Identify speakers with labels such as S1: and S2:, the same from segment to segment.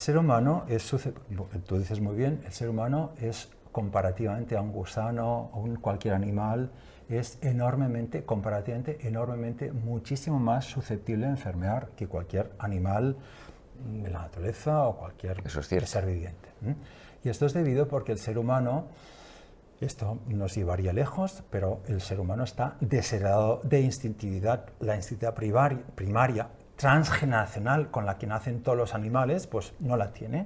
S1: ser humano es, tú dices muy bien, el ser humano es comparativamente a un gusano o cualquier animal, es comparativamente enormemente, muchísimo más susceptible de enfermar que cualquier animal de la naturaleza o cualquier ser viviente. Y esto es debido porque el ser humano, esto nos llevaría lejos, pero el ser humano está desheredado de instintividad. La instintividad primaria, transgeneracional, con la que nacen todos los animales, pues no la tiene.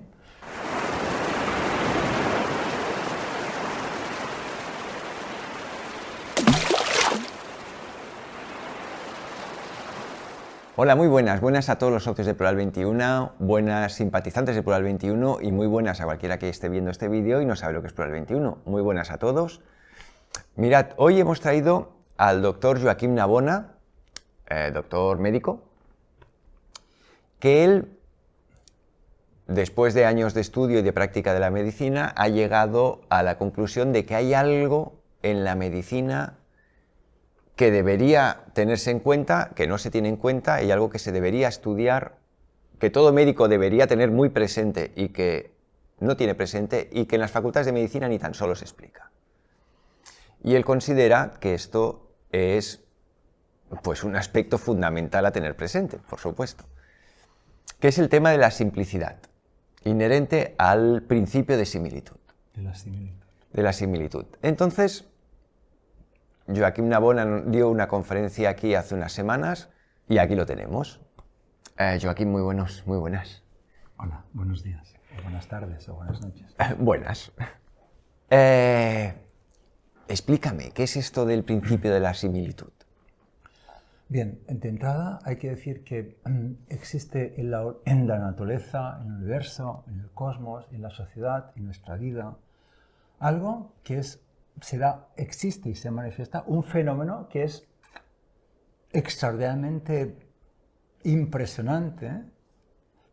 S2: Hola, muy buenas a todos los socios de Plural 21, buenas simpatizantes de Plural 21 y muy buenas a cualquiera que esté viendo este vídeo y no sabe lo que es Plural 21. Muy buenas a todos. Mirad, hoy hemos traído al doctor Joaquim Navona, doctor médico, que él, después de años de estudio y de práctica de la medicina, ha llegado a la conclusión de que hay algo en la medicina que debería tenerse en cuenta, que no se tiene en cuenta, y algo que se debería estudiar, que todo médico debería tener muy presente y que no tiene presente y que en las facultades de medicina ni tan solo se explica. Y él considera que esto es pues, un aspecto fundamental a tener presente, por supuesto, que es el tema de la simplicidad, inherente al principio de similitud. De la similitud. Entonces, Joaquim Navona dio una conferencia aquí hace unas semanas y aquí lo tenemos. Joaquim, muy buenas.
S1: Hola, buenos días, o buenas tardes, o buenas noches.
S2: Buenas. Explícame, ¿qué es esto del principio de la similitud?
S1: Bien, de entrada hay que decir que existe en la naturaleza, en el universo, en el cosmos, en la sociedad, en nuestra vida, algo que existe y se manifiesta, un fenómeno que es extraordinariamente impresionante,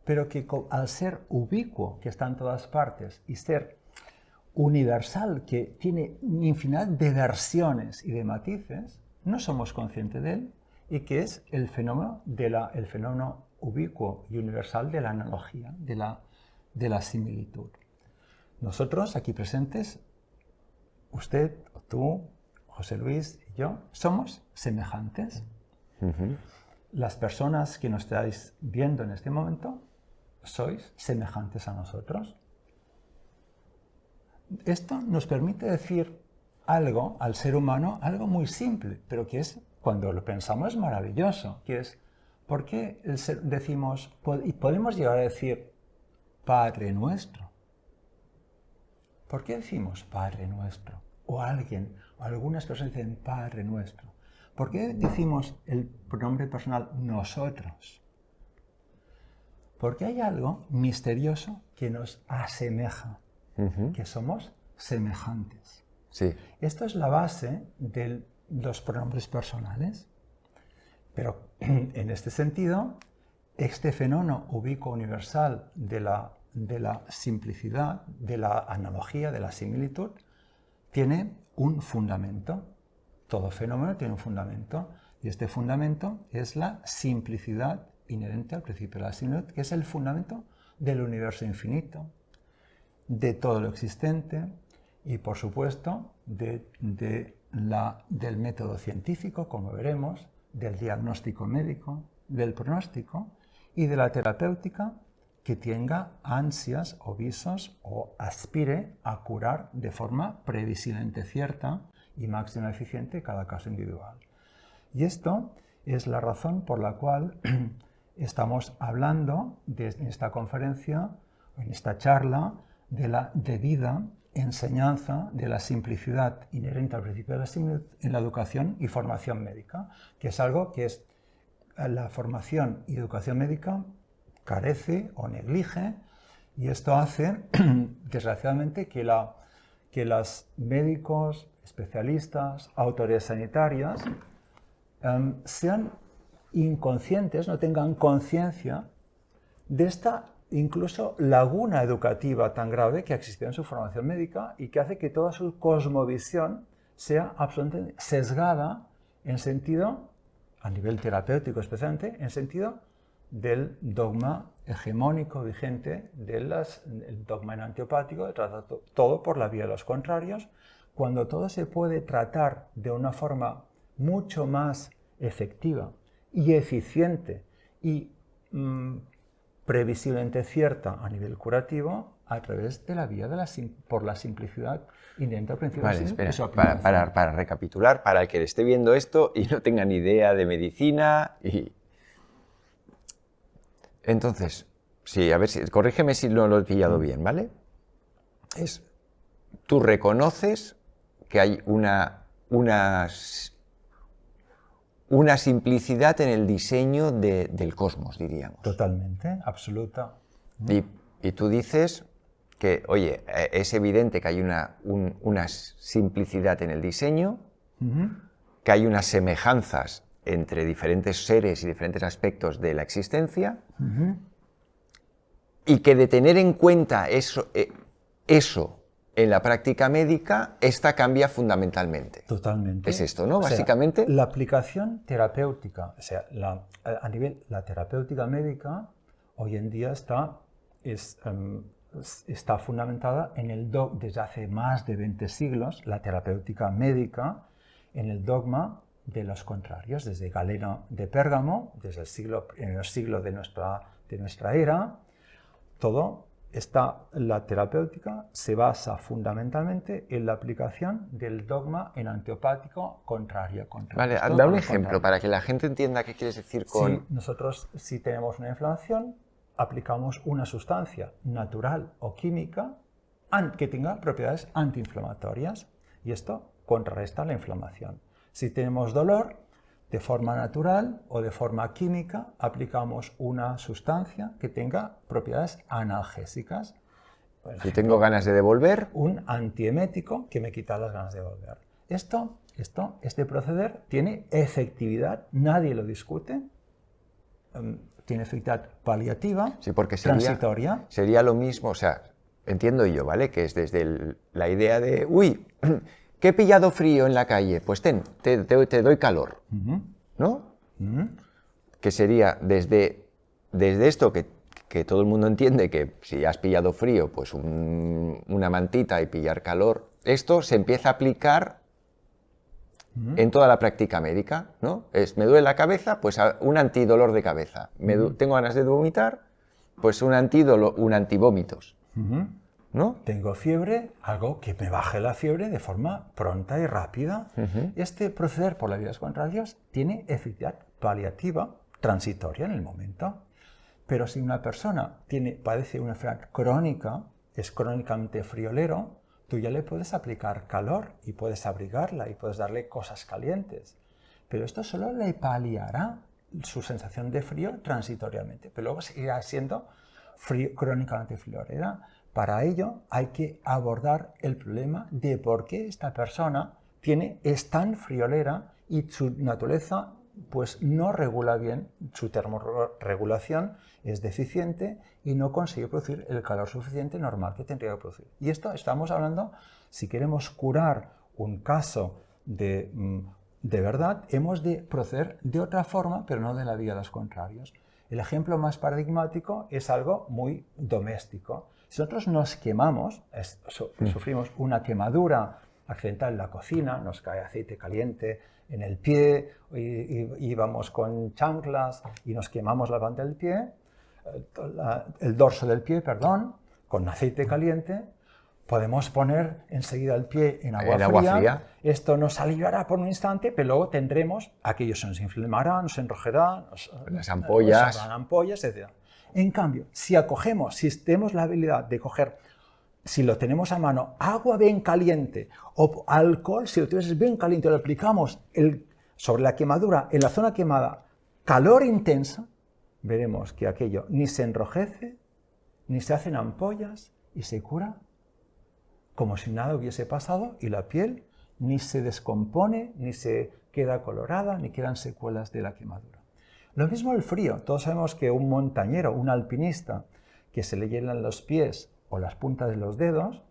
S1: pero que al ser ubicuo, que está en todas partes, y ser universal, que tiene infinidad de versiones y de matices, no somos conscientes de él, y que es el fenómeno ubicuo y universal de la analogía, de la similitud. Nosotros, aquí presentes, usted, tú, José Luis y yo, somos semejantes. Las personas que nos estáis viendo en este momento sois semejantes a nosotros. Esto nos permite decir algo al ser humano, algo muy simple, pero que es, cuando lo pensamos, es maravilloso, que es, ¿por qué decimos, y podemos llegar a decir Padre Nuestro? ¿Por qué decimos Padre Nuestro? O algunas personas dicen Padre Nuestro. ¿Por qué decimos el pronombre personal nosotros? Porque hay algo misterioso que nos asemeja, que somos semejantes.
S2: Sí.
S1: Esto es la base de los pronombres personales. Pero en este sentido, este fenómeno ubicuo universal de la simplicidad, de la analogía, de la similitud, tiene un fundamento. Todo fenómeno tiene un fundamento, y este fundamento es la simplicidad inherente al principio de la similitud, que es el fundamento del universo infinito, de todo lo existente y, por supuesto, del método científico, como veremos, del diagnóstico médico, del pronóstico y de la terapéutica, que tenga ansias o visos o aspire a curar de forma previsiblemente cierta y máxima eficiente cada caso individual. Y esto es la razón por la cual estamos hablando en esta conferencia, en esta charla, de la debida enseñanza de la simplicidad inherente al principio de la similitud en la educación y formación médica, que es algo que es la formación y educación médica carece o neglige, y esto hace, desgraciadamente, que los médicos, especialistas, autoridades sanitarias sean inconscientes, no tengan conciencia de esta incluso laguna educativa tan grave que ha existido en su formación médica y que hace que toda su cosmovisión sea absolutamente sesgada en sentido, a nivel terapéutico especialmente, en sentido del dogma hegemónico vigente del dogma enantiopático, de tratar todo por la vía de los contrarios, cuando todo se puede tratar de una forma mucho más efectiva y eficiente y previsiblemente cierta a nivel curativo a través de la vía por la simplicidad inherente al principio
S2: Vale,
S1: de su
S2: espera,
S1: aplicación.
S2: para recapitular, para el que esté viendo esto y no tenga ni idea de medicina y... Entonces, sí, a ver, corrígeme si no lo he pillado bien, ¿vale? Tú reconoces que hay una simplicidad en el diseño del cosmos, diríamos.
S1: Totalmente, absoluta.
S2: Y tú dices que, oye, es evidente que hay una simplicidad en el diseño, que hay unas semejanzas entre diferentes seres y diferentes aspectos de la existencia, y que de tener en cuenta eso en la práctica médica, esta cambia fundamentalmente.
S1: Totalmente.
S2: Es esto, ¿no?
S1: O sea,
S2: básicamente.
S1: la aplicación terapéutica, o sea, a nivel, la terapéutica médica, hoy en día está fundamentada desde hace más de 20 siglos, la terapéutica médica, en el dogma de los contrarios, desde Galeno de Pérgamo, desde el primer siglo de nuestra era, la terapéutica se basa fundamentalmente en la aplicación del dogma enantiopático contrario.
S2: Vale, da un ejemplo para que la gente entienda qué quieres decir con...
S1: Sí, nosotros, si tenemos una inflamación, aplicamos una sustancia natural o química que tenga propiedades antiinflamatorias y esto contrarresta la inflamación. Si tenemos dolor, de forma natural o de forma química, aplicamos una sustancia que tenga propiedades analgésicas.
S2: Si tengo ganas de devolver...
S1: Un antiemético que me quita las ganas de devolver. Este proceder tiene efectividad, nadie lo discute, tiene efectividad paliativa,
S2: sí, porque
S1: transitoria.
S2: Sería lo mismo, o sea, entiendo yo, ¿vale? Que es desde la idea de, uy, que he pillado frío en la calle, pues te doy calor, ¿no? Que sería desde esto que todo el mundo entiende que si has pillado frío, pues una mantita y pillar calor, esto se empieza a aplicar en toda la práctica médica, ¿no? Me duele la cabeza, pues un antidolor de cabeza. Tengo ganas de vomitar, pues un antivómitos. ¿No?
S1: Tengo fiebre, algo que me baje la fiebre de forma pronta y rápida. Este proceder por las vías contrarias tiene efectividad paliativa, transitoria en el momento. Pero si una persona padece una enfermedad crónica, es crónicamente friolero, tú ya le puedes aplicar calor y puedes abrigarla y puedes darle cosas calientes. Pero esto solo le paliará su sensación de frío transitoriamente, pero luego seguirá siendo crónicamente friolera. Para ello hay que abordar el problema de por qué esta persona es tan friolera y su naturaleza pues no regula bien, su termorregulación es deficiente y no consigue producir el calor suficiente normal que tendría que producir. Y esto estamos hablando, si queremos curar un caso de verdad, hemos de proceder de otra forma, pero no de la vía de los contrarios. El ejemplo más paradigmático es algo muy doméstico. Si nosotros nos quemamos, sufrimos una quemadura accidental en la cocina, nos cae aceite caliente en el pie y vamos con chanclas y nos quemamos la planta del pie, el dorso del pie, perdón, con aceite caliente, podemos poner enseguida el pie en agua fría. Esto nos aliviará por un instante, pero luego tendremos, aquello se nos inflamará, nos enrojará,
S2: las ampollas,
S1: nos ampollas, etc. En cambio, si tenemos la habilidad de coger, si lo tenemos a mano, agua bien caliente o alcohol, si lo tienes bien caliente, lo aplicamos sobre la quemadura, en la zona quemada, calor intensa, veremos que aquello ni se enrojece, ni se hacen ampollas y se cura como si nada hubiese pasado y la piel ni se descompone, ni se queda colorada, ni quedan secuelas de la quemadura. Lo mismo el frío. Todos sabemos que un montañero, un alpinista, que se le hielan los pies o las puntas de los dedos,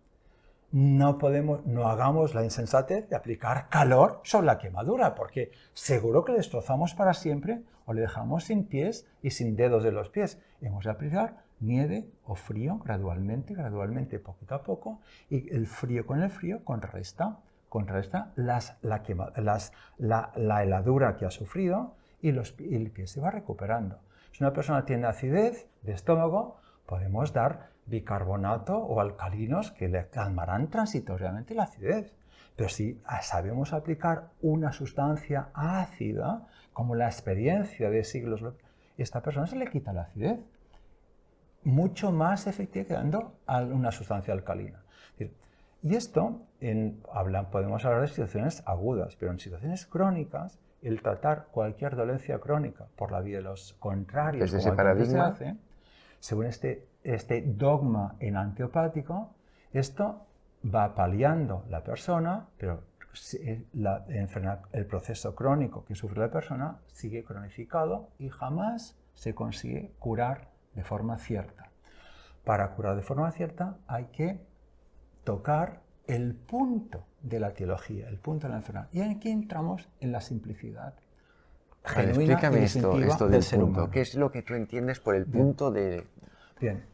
S1: no hagamos la insensatez de aplicar calor sobre la quemadura, porque seguro que le destrozamos para siempre o le dejamos sin pies y sin dedos de los pies. Hemos de aplicar nieve o frío gradualmente, poquito a poco, y el frío con el frío contrarresta la heladura que ha sufrido y el pie se va recuperando. Si una persona tiene acidez de estómago, podemos dar bicarbonato o alcalinos que le calmarán transitoriamente la acidez. Pero si sabemos aplicar una sustancia ácida, como la experiencia de siglos, esta persona se le quita la acidez. Mucho más efectiva que dando una sustancia alcalina. Y esto, podemos hablar de situaciones agudas, pero en situaciones crónicas, el tratar cualquier dolencia crónica por la vía de los contrarios,
S2: desde ese paradigma,
S1: se hace, según este dogma enantiopático, esto va paliando la persona, pero el proceso crónico que sufre la persona sigue cronificado y jamás se consigue curar de forma cierta. Para curar de forma cierta hay que tocar el punto de la etiología, el punto de la enfermedad. Y aquí entramos en la simplicidad genuina.
S2: Explícame
S1: y
S2: esto del
S1: ser
S2: punto.
S1: humano.
S2: ¿Qué es lo que tú entiendes por el punto de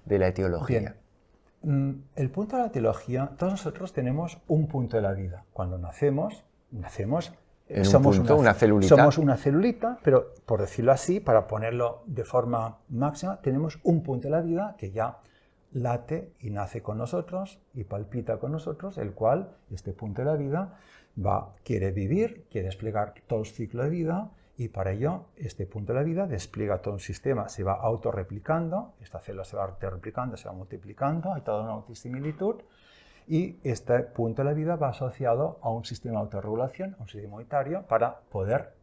S2: la etiología?
S1: Bien. El punto de la etiología, todos nosotros tenemos un punto de la vida. Cuando nacemos somos
S2: una celulita.
S1: Somos una celulita, pero por decirlo así, para ponerlo de forma máxima, tenemos un punto de la vida que ya late y nace con nosotros y palpita con nosotros, el cual, este punto de la vida, quiere vivir, quiere desplegar todo el ciclo de vida, y para ello este punto de la vida despliega todo un sistema, se va autorreplicando, esta célula se va autorreplicando, se va multiplicando, hay toda una autosimilitud, y este punto de la vida va asociado a un sistema de autorregulación, a un sistema inmunitario, para poder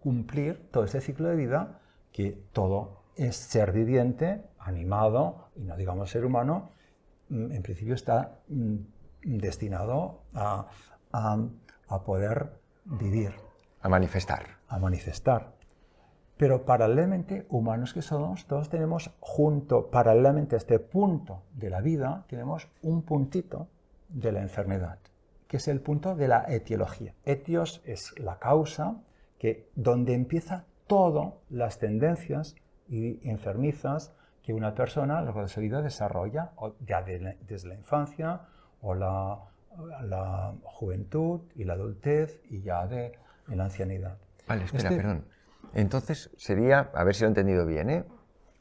S1: cumplir todo ese ciclo de vida que todo es ser viviente, animado, y no digamos ser humano, en principio está destinado a poder vivir.
S2: A manifestar.
S1: Pero paralelamente, humanos que somos, todos tenemos paralelamente a este punto de la vida, tenemos un puntito de la enfermedad, que es el punto de la etiología. Etios es la causa, donde empieza todas las tendencias y enfermizas que una persona a lo largo de su vida desarrolla, o ya desde la infancia, o la juventud y la adultez, y ya en la ancianidad.
S2: Vale, espera, perdón. Entonces sería, a ver si lo he entendido bien,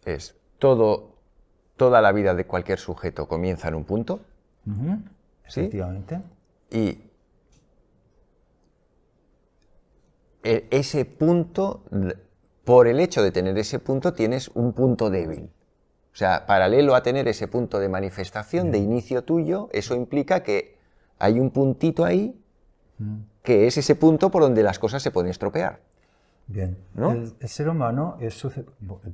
S2: es toda la vida de cualquier sujeto comienza en un punto. ¿Sí?
S1: Efectivamente.
S2: Y ese punto, por el hecho de tener ese punto, tienes un punto débil. O sea, paralelo a tener ese punto de manifestación, de inicio tuyo, eso implica que hay un puntito ahí, que es ese punto por donde las cosas se pueden estropear.
S1: Bien, ¿no? El ser humano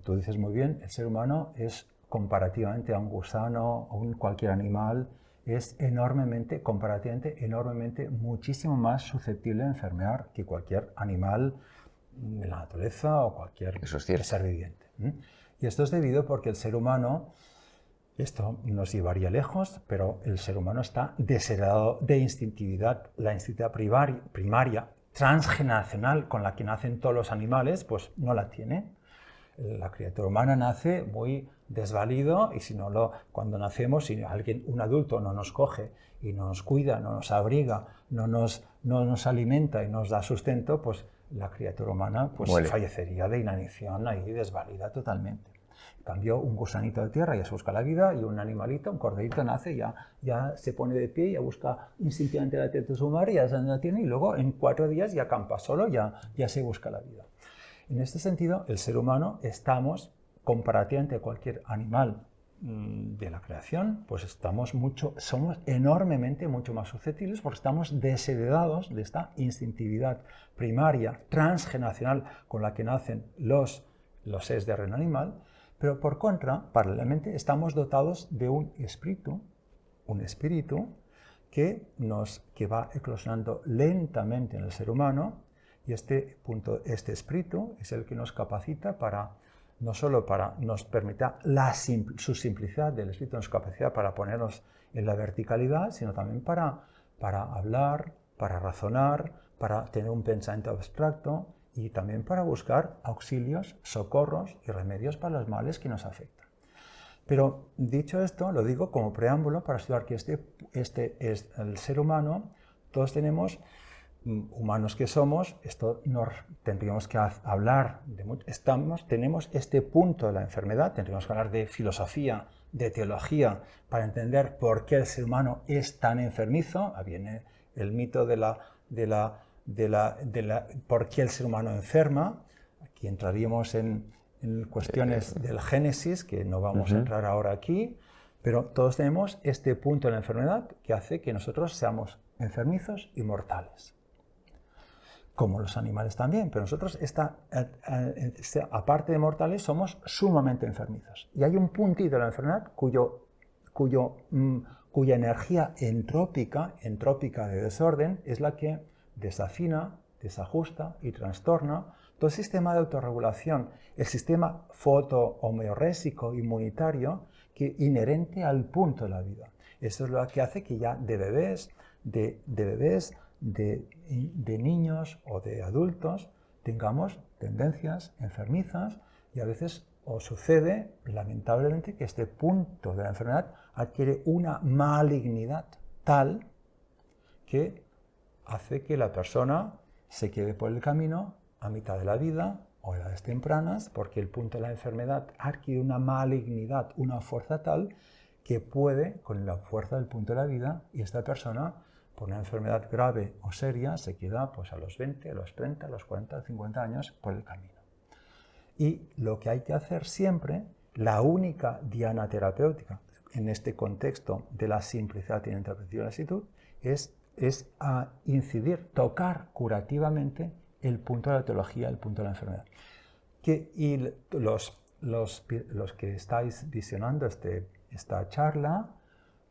S1: tú dices muy bien, el ser humano es comparativamente a un gusano o cualquier animal, es comparativamente enormemente, muchísimo más susceptible de enfermar que cualquier animal de la naturaleza o cualquier ser viviente. Y esto es debido porque el ser humano, esto nos llevaría lejos, pero el ser humano está desheredado de instintividad. La instintividad primaria, transgeneracional, con la que nacen todos los animales, pues no la tiene. La criatura humana nace muy desvalido, y cuando nacemos, si un adulto no nos coge y no nos cuida, no nos abriga, no nos alimenta y nos da sustento, pues la criatura humana fallecería de inanición ahí, desvalida totalmente. En cambio, un gusanito de tierra ya se busca la vida, y un animalito, un corderito, nace, ya se pone de pie, ya busca instintivamente la tierra de su madre, ya la tiene, y luego en 4 días ya campa solo, ya se busca la vida. En este sentido, el ser humano estamos, comparativamente a cualquier animal de la creación, pues somos enormemente mucho más susceptibles, porque estamos desheredados de esta instintividad primaria, transgeneracional, con la que nacen los seres de reino animal. Pero por contra, paralelamente, estamos dotados de un espíritu que va eclosionando lentamente en el ser humano, y este espíritu es el que nos capacita para no solo nos permite su simplicidad del espíritu, su capacidad para ponernos en la verticalidad, sino también para hablar, para razonar, para tener un pensamiento abstracto y también para buscar auxilios, socorros y remedios para los males que nos afectan. Pero dicho esto, lo digo como preámbulo para estudiar que este es el ser humano. Todos tenemos, humanos que somos, esto nos tendríamos que hablar de mucho. Tenemos este punto de la enfermedad, tendríamos que hablar de filosofía, de teología, para entender por qué el ser humano es tan enfermizo. Viene el mito de por qué el ser humano enferma. Aquí entraríamos en cuestiones del Génesis, que no vamos a entrar ahora aquí, pero todos tenemos este punto de la enfermedad que hace que nosotros seamos enfermizos y mortales. Como los animales también, pero nosotros, aparte de mortales, somos sumamente enfermizos. Y hay un puntito de la enfermedad cuya energía entrópica de desorden es la que desafina, desajusta y trastorna todo el sistema de autorregulación, el sistema fotohomeorésico inmunitario inherente al punto de la vida. Eso es lo que hace que ya de bebés, de niños o de adultos tengamos tendencias enfermizas y a veces os sucede, lamentablemente, que este punto de la enfermedad adquiere una malignidad tal que hace que la persona se quede por el camino a mitad de la vida o a edades tempranas, porque el punto de la enfermedad adquiere una malignidad, una fuerza tal que puede, con la fuerza del punto de la vida, y esta persona, por una enfermedad grave o seria, se queda pues, a los 20, a los 30, a los 40, a los 50 años por el camino. Y lo que hay que hacer siempre, la única diana terapéutica en este contexto de la simplicidad y la interpretación de la actitud, es a incidir, tocar curativamente el punto de la teología, el punto de la enfermedad. Y los que estáis visionando esta charla,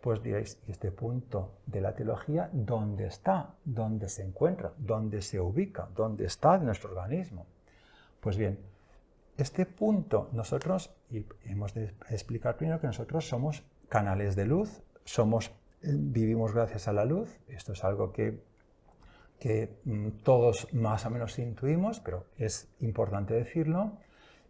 S1: pues diréis, ¿y este punto de la teología dónde está? ¿Dónde se encuentra? ¿Dónde se ubica? ¿Dónde está en nuestro organismo? Pues bien, este punto nosotros, y hemos de explicar primero que nosotros somos canales de luz, vivimos gracias a la luz. Esto es algo que todos más o menos intuimos, pero es importante decirlo.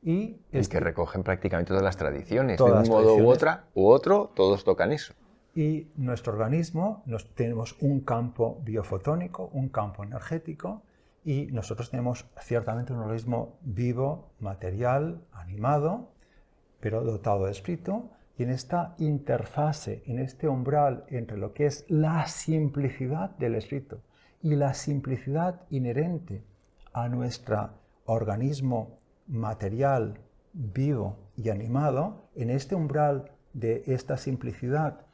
S1: Y
S2: que recogen prácticamente todas las tradiciones, de un modo u otro, todos tocan eso.
S1: Y nuestro organismo, tenemos un campo biofotónico, un campo energético, y nosotros tenemos ciertamente un organismo vivo, material, animado, pero dotado de espíritu. Y en esta interfase, en este umbral entre lo que es la simplicidad del espíritu y la simplicidad inherente a nuestro organismo material, vivo y animado, en este umbral de esta simplicidad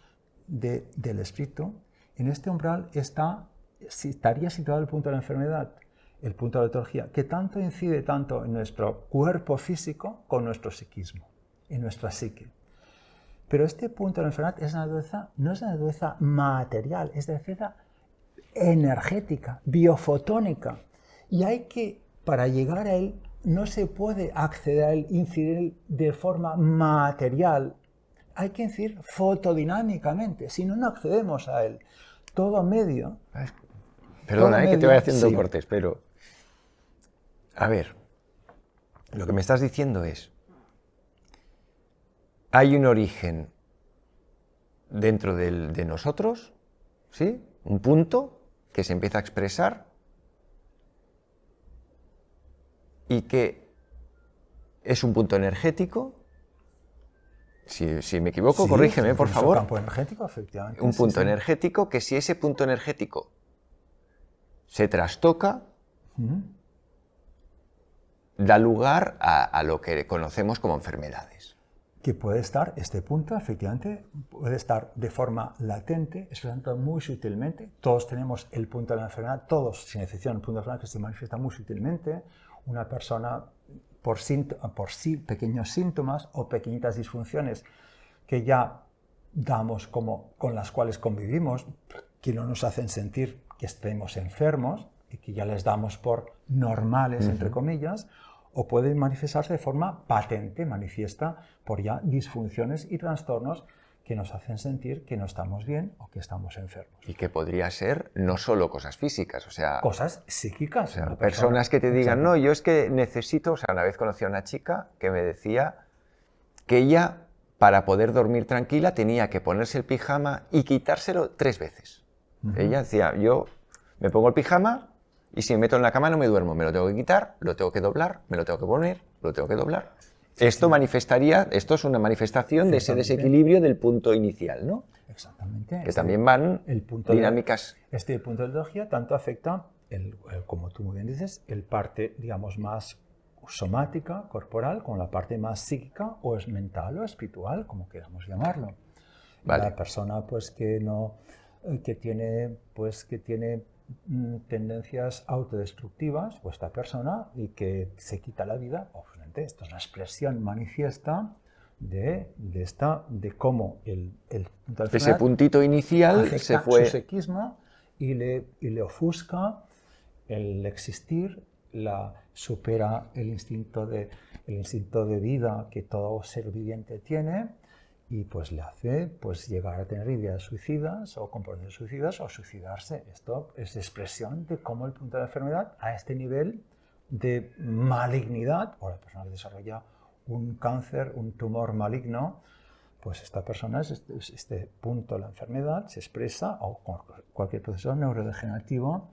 S1: del espíritu, en este umbral estaría situado el punto de la enfermedad, el punto de la teología, que incide tanto en nuestro cuerpo físico como en nuestro psiquismo, en nuestra psique. Pero este punto de la enfermedad no es una naturaleza material, es de naturaleza energética, biofotónica. Y para llegar a él, no se puede acceder a él, incidir de forma material. Hay que incidir fotodinámicamente, si no, no accedemos a él. Todo medio...
S2: Perdona, que te voy haciendo cortes, pero... A ver, lo que me estás diciendo es... Hay un origen dentro de nosotros, ¿sí? Un punto que se empieza a expresar y que es un punto energético. Si me equivoco, corrígeme, por favor.
S1: Un campo energético, efectivamente.
S2: Un punto energético que, si ese punto energético se trastoca, da lugar a lo que conocemos como enfermedades.
S1: Que puede estar, este punto, efectivamente, puede estar de forma latente, expresando muy sutilmente. Todos tenemos el punto de la enfermedad, todos, sin excepción, el punto de la enfermedad que se manifiesta muy sutilmente. Una persona, por sí, pequeños síntomas o pequeñitas disfunciones que ya damos con las cuales convivimos, que no nos hacen sentir que estemos enfermos y que ya les damos por normales, entre comillas, o puede manifestarse de forma patente, manifiesta por ya disfunciones y trastornos que nos hacen sentir que no estamos bien o que estamos enfermos.
S2: Y que podría ser no solo cosas físicas, o sea...
S1: Cosas psíquicas.
S2: O sea, personas que te digan,
S1: exacto.
S2: no, yo es que necesito... O sea, una vez conocí a una chica que me decía que ella, para poder dormir tranquila, tenía que ponerse el pijama y quitárselo 3 veces. Ella decía, yo me pongo el pijama y si me meto en la cama no me duermo. Me lo tengo que quitar, lo tengo que doblar, me lo tengo que poner, lo tengo que doblar. Esto manifestaría, esto es una manifestación de ese desequilibrio del punto inicial, ¿no?
S1: Exactamente.
S2: Que también van dinámicas.
S1: Este punto de energía tanto afecta, como tú muy bien dices, el parte, digamos, más somática, corporal, con la parte más psíquica o es mental o espiritual, como queramos llamarlo.
S2: Vale.
S1: La persona pues que tiene tendencias autodestructivas, o esta persona, y que se quita la vida, obviamente esto es una expresión manifiesta de cómo
S2: ese puntito inicial se fue...
S1: su psiquismo y le ofusca el existir, supera el instinto de vida que todo ser viviente tiene y pues le hace pues, llegar a tener ideas suicidas o comportamientos suicidas o suicidarse. Esto es expresión de cómo el punto de la enfermedad a este nivel de malignidad, o la persona que desarrolla un cáncer, un tumor maligno, pues esta persona, este punto de la enfermedad se expresa, o cualquier proceso neurodegenerativo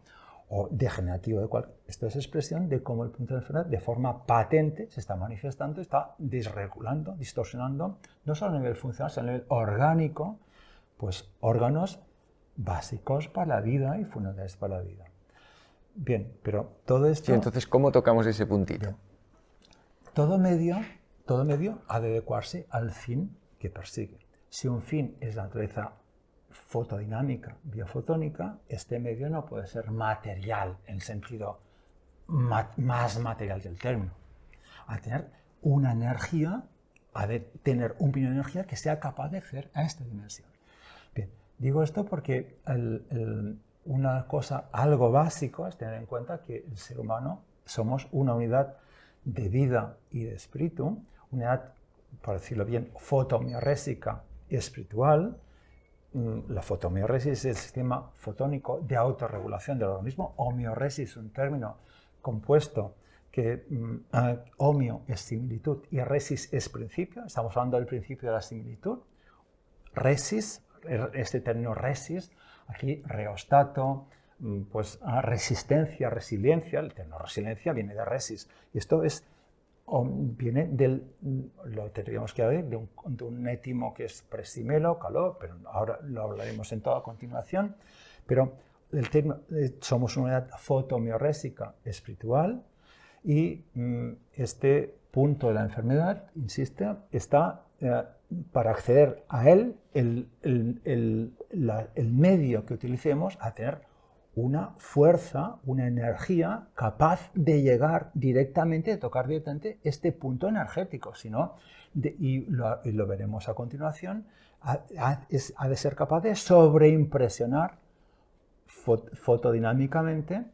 S1: o degenerativo, esto es expresión de cómo el punto de la enfermedad de forma patente se está manifestando, está desregulando, distorsionando, no solo a nivel funcional, sino a nivel orgánico, pues órganos básicos para la vida y fundamentales para la vida. Bien, pero todo esto...
S2: Sí, entonces, ¿cómo tocamos ese puntito?
S1: Bien. Todo medio ha de adecuarse al fin que persigue. Si un fin es la naturaleza fotodinámica, biofotónica, este medio no puede ser material en sentido más material del término. Ha de tener una energía, ha de tener un pino de energía que sea capaz de acceder a esta dimensión. Bien, digo esto porque una cosa, algo básico es tener en cuenta que el ser humano somos una unidad de vida y de espíritu, unidad, por decirlo bien, fotomiorésica y espiritual. La fotomioresis es el sistema fotónico de autorregulación del organismo. Homeoresis, un término compuesto que homio es similitud y resis es principio. Estamos hablando del principio de la similitud. Resis, este término resis, aquí reostato, pues resistencia, resiliencia. El término resiliencia viene de resis. Y esto viene lo tendríamos que ver, de un étimo que es presimelo, calor, pero ahora lo hablaremos en toda continuación. Pero el término, somos una unidad fotomiorésica espiritual y este punto de la enfermedad, insiste, está para acceder a él, el medio que utilicemos a tener una fuerza, una energía capaz de llegar directamente, de tocar directamente este punto energético, sino y lo veremos a continuación, ha de ser capaz de sobreimpresionar fotodinámicamente,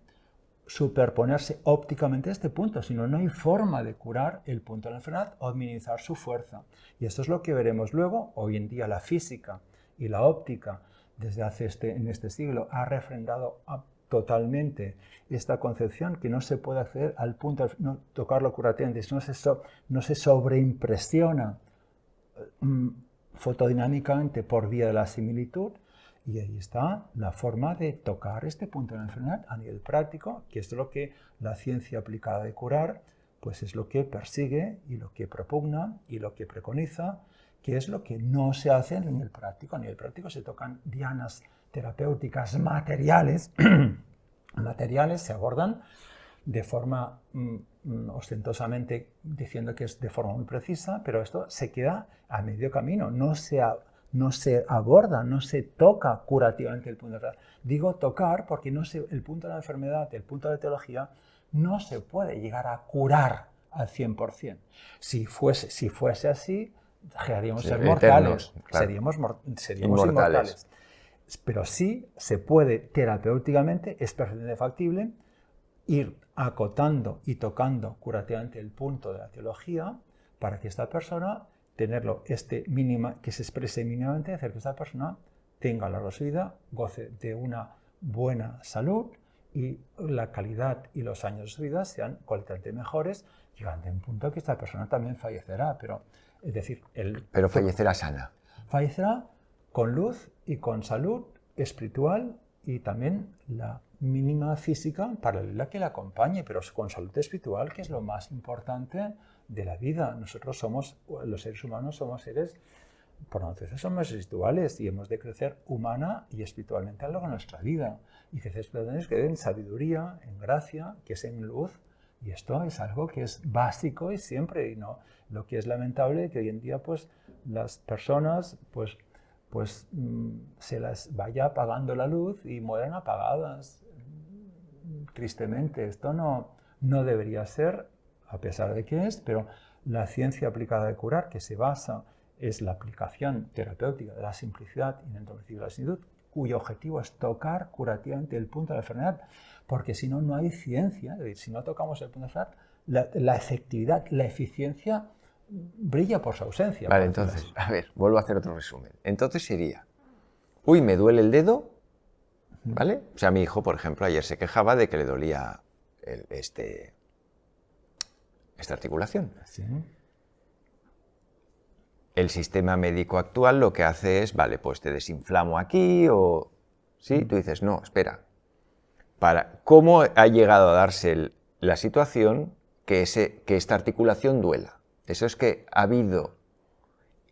S1: superponerse ópticamente a este punto, si no, no hay forma de curar el punto de la enfermedad o minimizar su fuerza. Y esto es lo que veremos luego. Hoy en día la física y la óptica desde en este siglo ha refrendado totalmente esta concepción que no se puede acceder al punto, no tocarlo curativamente, no se sobreimpresiona fotodinámicamente por vía de la similitud, y ahí está la forma de tocar este punto de la enfermedad a nivel práctico, que es lo que la ciencia aplicada de curar, pues es lo que persigue y lo que propugna y lo que preconiza, que es lo que no se hace a nivel práctico. A nivel práctico se tocan dianas terapéuticas materiales, se abordan de forma ostentosamente diciendo que es de forma muy precisa, pero esto se queda a medio camino, no se aborda, no se toca curativamente el punto de la enfermedad. Digo tocar porque el punto de la enfermedad, el punto de la etiología, no se puede llegar a curar al 100%. Si fuese así, llegaríamos a ser mortales, claro. seríamos inmortales. Pero sí se puede terapéuticamente, es perfectamente factible, ir acotando y tocando curativamente el punto de la teología para que esta persona tenerlo que se exprese mínimamente, hacer que esta persona tenga a lo largo de su vida, goce de una buena salud y la calidad y los años de su vida sean cualitativamente mejores, llegando a un punto que esta persona también fallecerá, pero es decir,
S2: pero fallecerá sana.
S1: Fallecerá con luz y con salud espiritual y también la mínima física paralela que la acompañe, pero con salud espiritual, que es lo más importante de la vida. Nosotros los seres humanos somos seres, por naturaleza somos espirituales y hemos de crecer humana y espiritualmente a lo largo de nuestra vida. Y crecer espiritualmente que en sabiduría, en gracia, que es en luz. Y esto es algo que es básico y siempre, y no lo que es lamentable que hoy en día pues las personas pues se las vaya apagando la luz y mueran apagadas. Tristemente, esto no debería ser, a pesar de que es, pero la ciencia aplicada de curar, que se basa, es la aplicación terapéutica de la simplicidad y de la similitud, cuyo objetivo es tocar curativamente el punto de la enfermedad, porque si no, no hay ciencia. Es decir, si no tocamos el punto de la enfermedad, la efectividad, la eficiencia brilla por su ausencia.
S2: Vale, entonces, a ver, vuelvo a hacer otro resumen. Entonces sería, uy, me duele el dedo, ¿vale? O sea, mi hijo, por ejemplo, ayer se quejaba de que le dolía esta articulación.
S1: Sí.
S2: El sistema médico actual lo que hace es, vale, pues te desinflamo aquí o... Sí, tú dices, no, espera. ¿Cómo ha llegado a darse la situación que esta articulación duela? Eso es que ha habido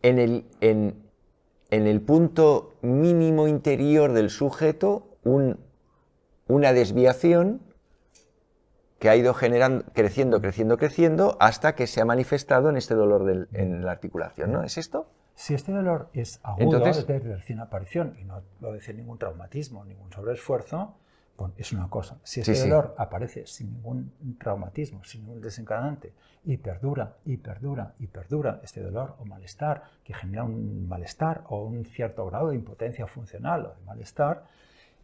S2: en el punto mínimo interior del sujeto una desviación que ha ido creciendo hasta que se ha manifestado en este dolor en la articulación, ¿no? ¿Es esto?
S1: Si este dolor es agudo, entonces, es de recién aparición y no va a decir ningún traumatismo, ningún sobreesfuerzo, bueno, es una cosa. Si este dolor aparece sin ningún traumatismo, sin ningún desencadenante y perdura este dolor o malestar que genera un malestar o un cierto grado de impotencia funcional o de malestar,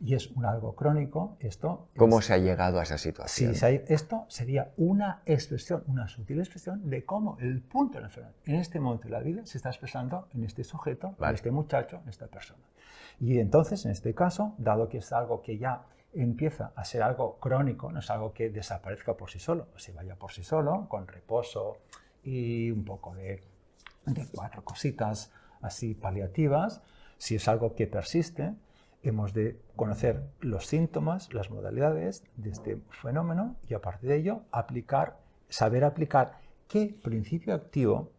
S1: y es algo crónico, esto...
S2: ¿Cómo se ha llegado a esa situación?
S1: Sí, esto sería una sutil expresión de cómo el punto de la enfermedad en este momento de la vida se está expresando en este sujeto, en este muchacho, en esta persona. Y entonces, en este caso, dado que es algo que ya empieza a ser algo crónico, no es algo que desaparezca por sí solo, o se vaya por sí solo, con reposo y un poco de 4 cositas así paliativas, si es algo que persiste, hemos de conocer los síntomas, las modalidades de este fenómeno y a partir de ello saber aplicar qué principio activo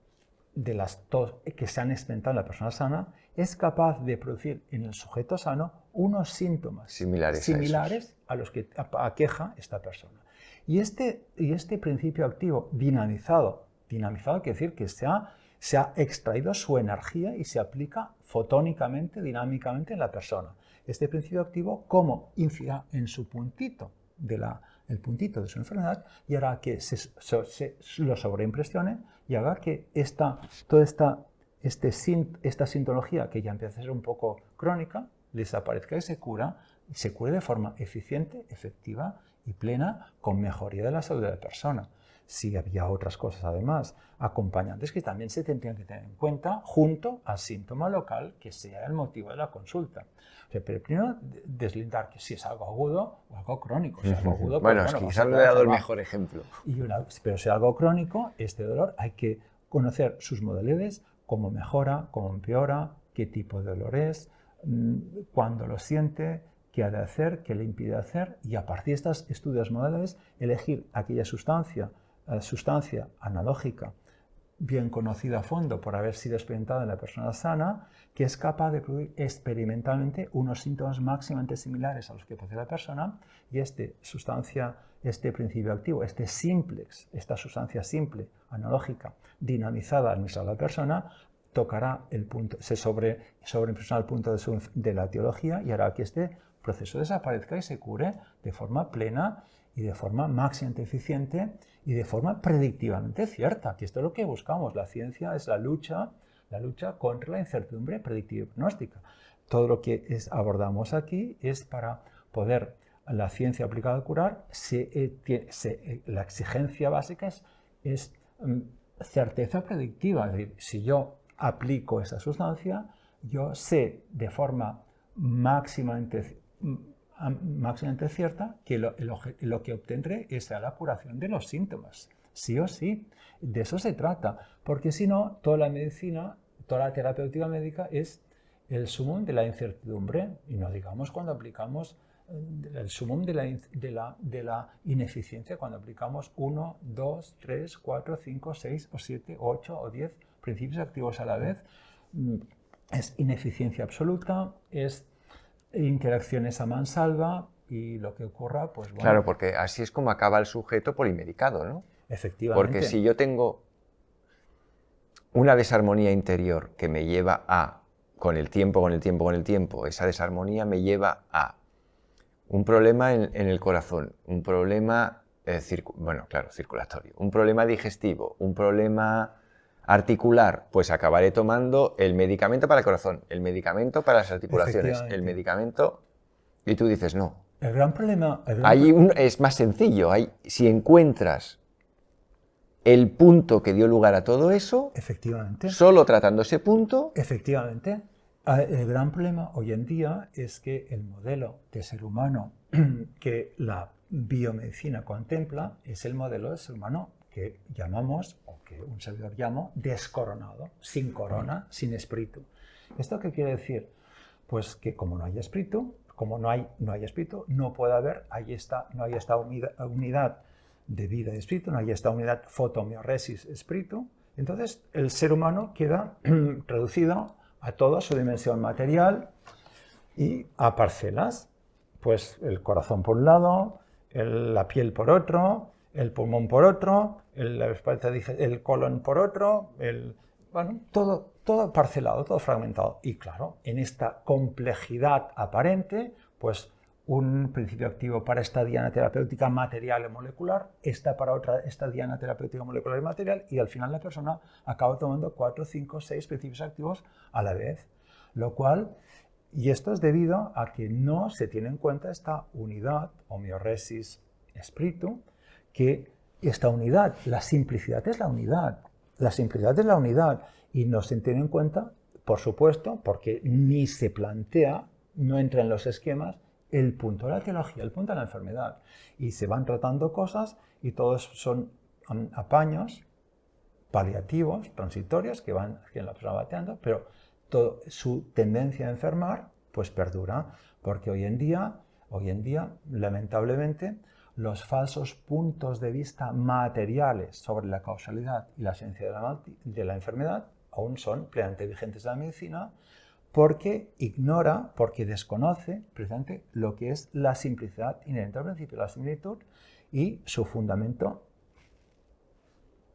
S1: de las dos que se han experimentado en la persona sana es capaz de producir en el sujeto sano unos síntomas similares a los que aqueja esta persona. Y este principio activo dinamizado quiere decir que se ha extraído su energía y se aplica fotónicamente, dinámicamente en la persona. Este principio activo, ¿cómo incida en su puntito el puntito de su enfermedad y hará que lo sobreimpresione y haga que esta sintomatología, que ya empieza a ser un poco crónica, desaparezca y se cure de forma eficiente, efectiva y plena, con mejoría de la salud de la persona. Si había otras cosas además acompañantes que también se tendrían que tener en cuenta junto al síntoma local que sea el motivo de la consulta. O sea, pero primero deslindar que si es algo agudo o algo crónico. Si es algo agudo,
S2: bueno, es que quizás no he dado el mejor ejemplo.
S1: Pero si es algo crónico, este dolor hay que conocer sus modalidades, cómo mejora, cómo empeora, qué tipo de dolor es, cuándo lo siente, qué ha de hacer, qué le impide hacer, y a partir de estos estudios modales elegir aquella sustancia analógica bien conocida a fondo por haber sido experimentada en la persona sana, que es capaz de producir experimentalmente unos síntomas máximamente similares a los que posee la persona, y este principio activo, este simplex, esta sustancia simple, analógica, dinamizada al mismo de la persona, tocará el punto, se sobreimpresionará el punto de la etiología y hará que este proceso desaparezca y se cure de forma plena y de forma máximamente eficiente y de forma predictivamente cierta, que esto es lo que buscamos. La ciencia es la lucha contra la incertidumbre predictiva y pronóstica. Todo lo que abordamos aquí es para poder la ciencia aplicada a curar, la exigencia básica es certeza predictiva. Es decir, si yo aplico esa sustancia, yo sé de forma máximamente cierta que lo que obtendré será la curación de los síntomas. Sí o sí, de eso se trata, porque si no, toda la medicina, toda la terapéutica médica es el sumum de la incertidumbre, y no digamos cuando aplicamos el sumum de la ineficiencia, cuando aplicamos 1, 2, 3, 4, 5, 6 o 7, 8 o 10 principios activos a la vez. Es ineficiencia absoluta, es interacciones a mansalva, y lo que ocurra, pues bueno.
S2: Claro, porque así es como acaba el sujeto polimedicado, ¿no?
S1: Efectivamente.
S2: Porque si yo tengo una desarmonía interior que me lleva a, con el tiempo, esa desarmonía me lleva a un problema en el corazón, un problema, circulatorio, un problema digestivo, un problema articular, pues acabaré tomando el medicamento para el corazón, el medicamento para las articulaciones, el medicamento, y tú dices no.
S1: El gran problema...
S2: es más sencillo, si encuentras el punto que dio lugar a todo eso,
S1: efectivamente,
S2: solo tratando ese punto...
S1: Efectivamente. El gran problema hoy en día es que el modelo de ser humano que la biomedicina contempla es el modelo de ser humano que llamamos, o que un servidor llamo, descoronado, sin corona, sin espíritu. ¿Esto qué quiere decir? Pues que como no hay espíritu, no puede haber, no hay esta unidad de vida y espíritu, no hay esta unidad fotomioresis espíritu. Entonces el ser humano queda reducido a toda su dimensión material y a parcelas. Pues el corazón por un lado, la piel por otro, el pulmón por otro, el colon por otro, todo parcelado, todo fragmentado. Y claro, en esta complejidad aparente, pues un principio activo para esta diana terapéutica material y molecular, esta diana terapéutica molecular y material, y al final la persona acaba tomando 4, 5, 6 principios activos a la vez. Lo cual, y esto es debido a que no se tiene en cuenta esta unidad, homeoresis espíritu, que esta unidad, la simplicidad es la unidad, y no se tiene en cuenta, por supuesto, porque ni se plantea, no entra en los esquemas, el punto de la etiología, el punto de la enfermedad. Y se van tratando cosas y todos son apaños paliativos, transitorios, que la persona va bateando, pero su tendencia a enfermar pues perdura, porque hoy en día, lamentablemente, los falsos puntos de vista materiales sobre la causalidad y la esencia de la enfermedad aún son plenamente vigentes en la medicina, porque ignora, porque desconoce precisamente lo que es la simplicidad inherente al principio de la similitud y su fundamento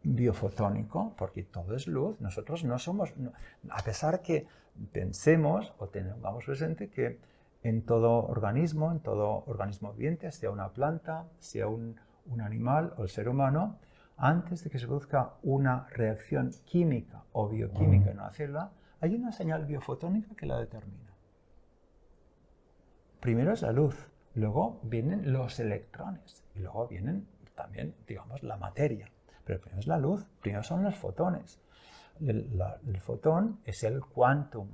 S1: biofotónico, porque todo es luz. Nosotros no somos, a pesar que pensemos o tengamos presente que en todo organismo viviente, sea una planta, sea un animal o el ser humano, antes de que se produzca una reacción química o bioquímica en una célula, hay una señal biofotónica que la determina. Primero es la luz, luego vienen los electrones y luego vienen también, digamos, la materia. Pero primero es la luz, primero son los fotones. El fotón es el quantum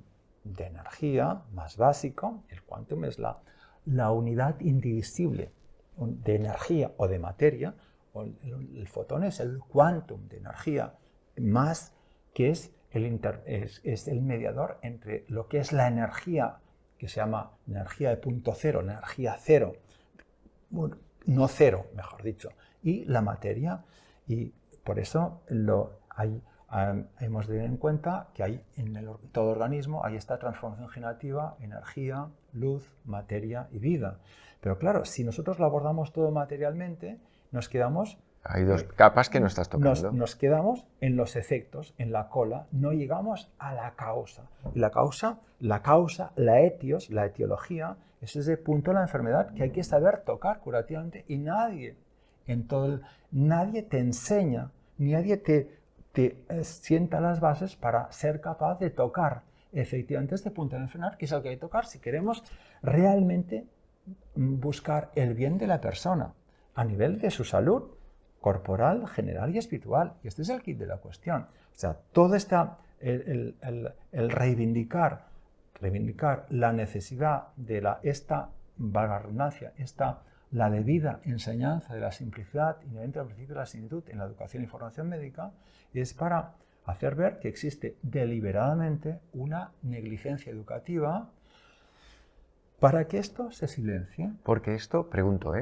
S1: de energía más básico. El quantum es la unidad indivisible de energía o de materia. El fotón es el quantum de energía más, que es el mediador entre lo que es la energía, que se llama energía de punto cero, energía cero, no cero, mejor dicho, y la materia. Y por eso hemos de tener en cuenta que hay en todo organismo hay esta transformación generativa, energía, luz, materia y vida. Pero claro, si nosotros lo abordamos todo materialmente, nos quedamos...
S2: Hay dos capas que no estás tocando.
S1: Nos quedamos en los efectos, en la cola, no llegamos a la causa. Y la causa, la etiología, es ese punto de la enfermedad que hay que saber tocar curativamente, y nadie te enseña, ni nadie te sienta las bases para ser capaz de tocar efectivamente este punto de la enfermedad, que es el que hay que tocar si queremos realmente buscar el bien de la persona a nivel de su salud corporal, general y espiritual. Y este es el kit de la cuestión. O sea, todo el reivindicar la necesidad de esta, valga la redundancia, la debida enseñanza de la simplicidad inherente al principio de la similitud en la educación y formación médica, es para hacer ver que existe deliberadamente una negligencia educativa para que esto se silencie.
S2: Porque esto, pregunto,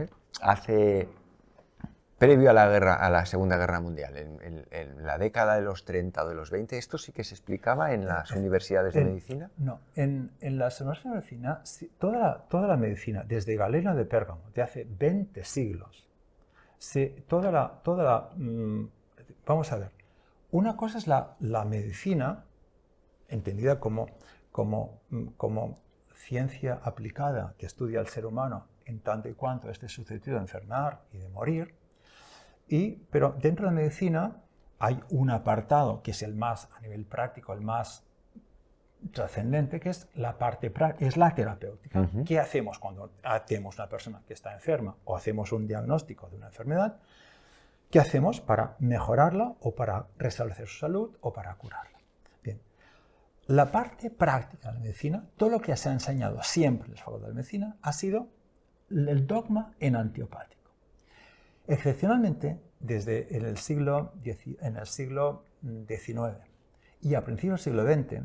S2: previo a la Segunda Guerra Mundial, en la década de los 30 o de los 20, ¿esto sí que se explicaba en las universidades de medicina?
S1: No, en las universidades de medicina, toda la medicina, desde Galeno de Pérgamo, de hace 20 siglos, vamos a ver, una cosa es la medicina, entendida como ciencia aplicada que estudia al ser humano en tanto y cuanto esté susceptible de enfermar y de morir, pero dentro de la medicina hay un apartado que es el más, a nivel práctico, el más trascendente, que es la parte práctica, es la terapéutica. Uh-huh. ¿Qué hacemos cuando atendemos a una persona que está enferma o hacemos un diagnóstico de una enfermedad? ¿Qué hacemos para mejorarla o para restablecer su salud o para curarla? Bien. La parte práctica de la medicina, todo lo que se ha enseñado siempre en las facultades de medicina, ha sido el dogma enantiopático. Excepcionalmente, desde en el siglo XIX y a principios del siglo XX,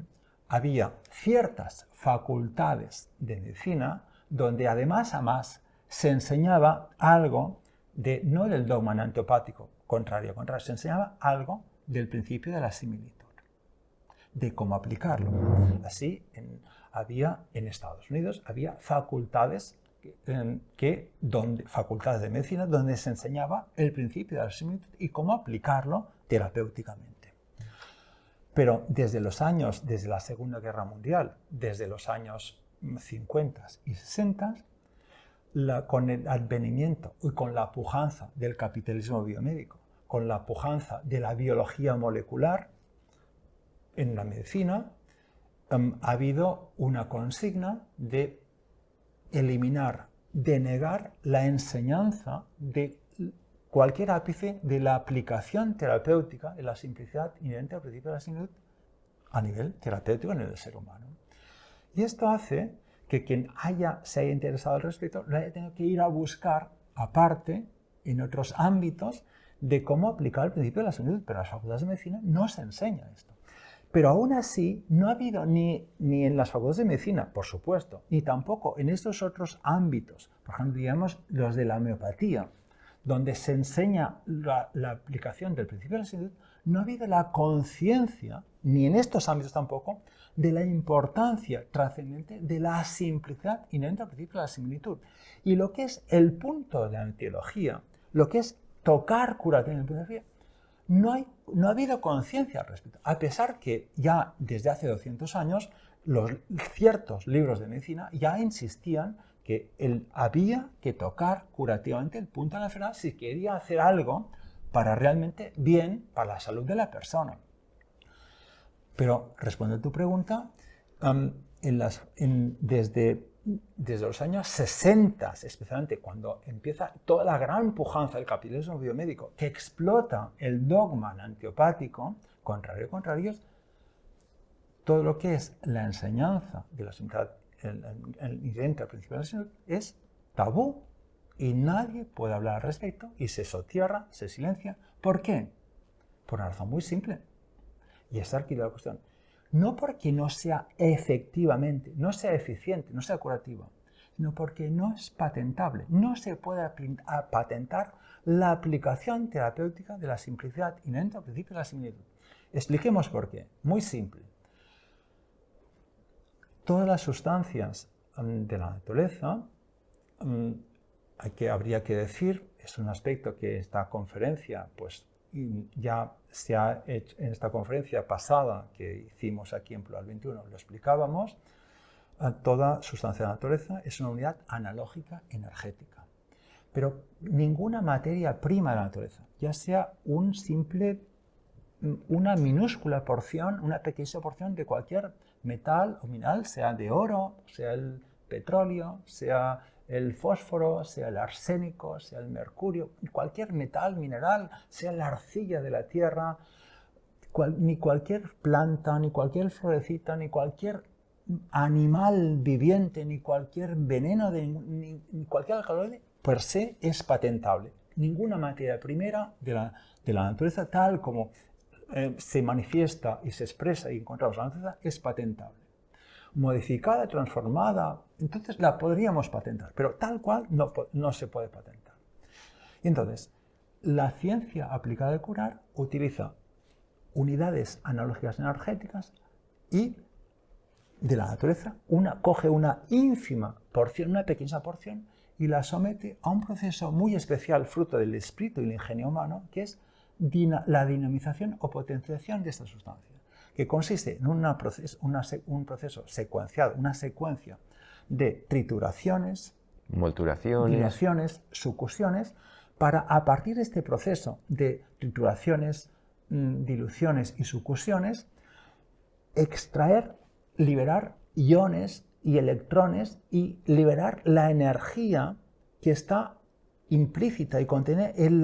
S1: había ciertas facultades de medicina donde además se enseñaba algo no del dogma enantiopático, contrario, se enseñaba algo del principio de la similitud, de cómo aplicarlo. Así, en Estados Unidos había facultades facultades de medicina donde se enseñaba el principio de la similitud y cómo aplicarlo terapéuticamente. Pero desde la Segunda Guerra Mundial, desde los años 50 y 60, con el advenimiento y con la pujanza del capitalismo biomédico, con la pujanza de la biología molecular en la medicina, ha habido una consigna de eliminar, de negar la enseñanza de cualquier ápice de la aplicación terapéutica de la simplicidad inherente al principio de la similitud a nivel terapéutico en el ser humano. Y esto hace que quien se haya interesado al respecto lo haya tenido que ir a buscar aparte en otros ámbitos de cómo aplicar el principio de la similitud, pero en las facultades de medicina no se enseña esto. Pero aún así, no ha habido ni en las facultades de medicina, por supuesto, ni tampoco en estos otros ámbitos, por ejemplo, digamos, los de la homeopatía, donde se enseña la aplicación del principio de la similitud, no ha habido la conciencia, ni en estos ámbitos tampoco, de la importancia trascendente de la simplicidad inherente al principio de la similitud. Y lo que es el punto de la teología, lo que es tocar curativamente en la teología, no ha habido conciencia al respecto, a pesar que ya desde hace 200 años ciertos libros de medicina ya insistían que había que tocar curativamente el punto de la enfermedad si quería hacer algo para realmente bien para la salud de la persona. Pero, respondiendo a tu pregunta, desde los años 60, especialmente cuando empieza toda la gran pujanza del capitalismo biomédico que explota el dogma enantiopático, contrarios, todo lo que es la enseñanza de la simplicidad inherente al principio de la similitud es tabú y nadie puede hablar al respecto y se sotierra, se silencia. ¿Por qué? Por una razón muy simple. Y esta aquí la cuestión. No porque no sea efectivamente, no sea eficiente, no sea curativa, sino porque no es patentable. No se puede patentar la aplicación terapéutica de la simplicidad inherente al principio de la similitud. Expliquemos por qué. Muy simple. Todas las sustancias de la naturaleza, habría que decir, es un aspecto que esta conferencia, pues ya se ha hecho en esta conferencia pasada que hicimos aquí en Plural 21, lo explicábamos, toda sustancia de la naturaleza es una unidad analógica energética. Pero ninguna materia prima de la naturaleza, ya sea una minúscula porción, una pequeña porción de cualquier metal o mineral, sea de oro, sea el petróleo, sea el fósforo, sea el arsénico, sea el mercurio, cualquier metal, mineral, sea la arcilla de la tierra, ni cualquier planta, ni cualquier florecita, ni cualquier animal viviente, ni cualquier veneno, ni cualquier alcaloide, per se es patentable. Ninguna materia primera de la naturaleza, tal como se manifiesta y se expresa y encontramos en la naturaleza, es patentable. Modificada, transformada, entonces la podríamos patentar, pero tal cual no se puede patentar. Y entonces, la ciencia aplicada al curar utiliza unidades analógicas energéticas y de la naturaleza, coge una ínfima porción, una pequeña porción, y la somete a un proceso muy especial, fruto del espíritu y el ingenio humano, que es la dinamización o potenciación de esta sustancia, que consiste en un proceso secuenciado, una secuencia de trituraciones, dilaciones, sucusiones, para a partir de este proceso de trituraciones, diluciones y sucusiones, extraer, liberar iones y electrones y liberar la energía que está implícita y contiene en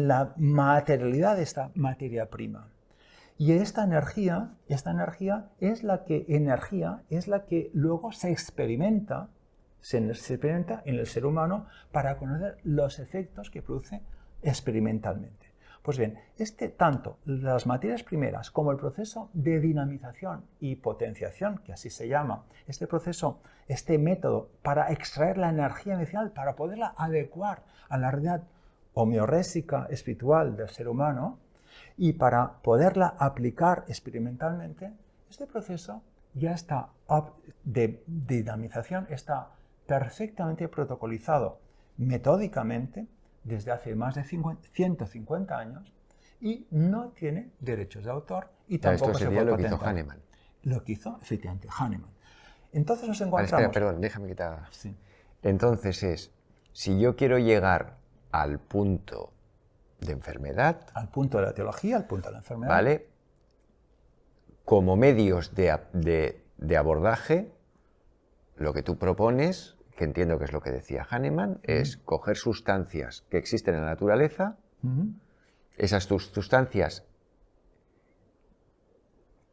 S1: la materialidad de esta materia prima. Y esta energía es la que luego se experimenta en el ser humano para conocer los efectos que produce experimentalmente. Pues bien, tanto las materias primeras como el proceso de dinamización y potenciación, que así se llama, este método para extraer la energía inicial, para poderla adecuar a la realidad homeorésica espiritual del ser humano y para poderla aplicar experimentalmente, este proceso ya está de dinamización, está perfectamente protocolizado metódicamente desde hace más de 150 años y no tiene derechos de autor y tampoco se puede patentar.
S2: Esto sería lo que hizo Hahnemann.
S1: Lo que hizo, efectivamente, Hahnemann. Entonces nos encontramos...
S2: Vale, espera, perdón, déjame que te haga.
S1: Sí.
S2: Entonces si yo quiero llegar al punto de enfermedad...
S1: Al punto de la teología, al punto de la enfermedad.
S2: ¿Vale? Como medios de abordaje, lo que tú propones, que entiendo que es lo que decía Hahnemann, es coger sustancias que existen en la naturaleza, esas sustancias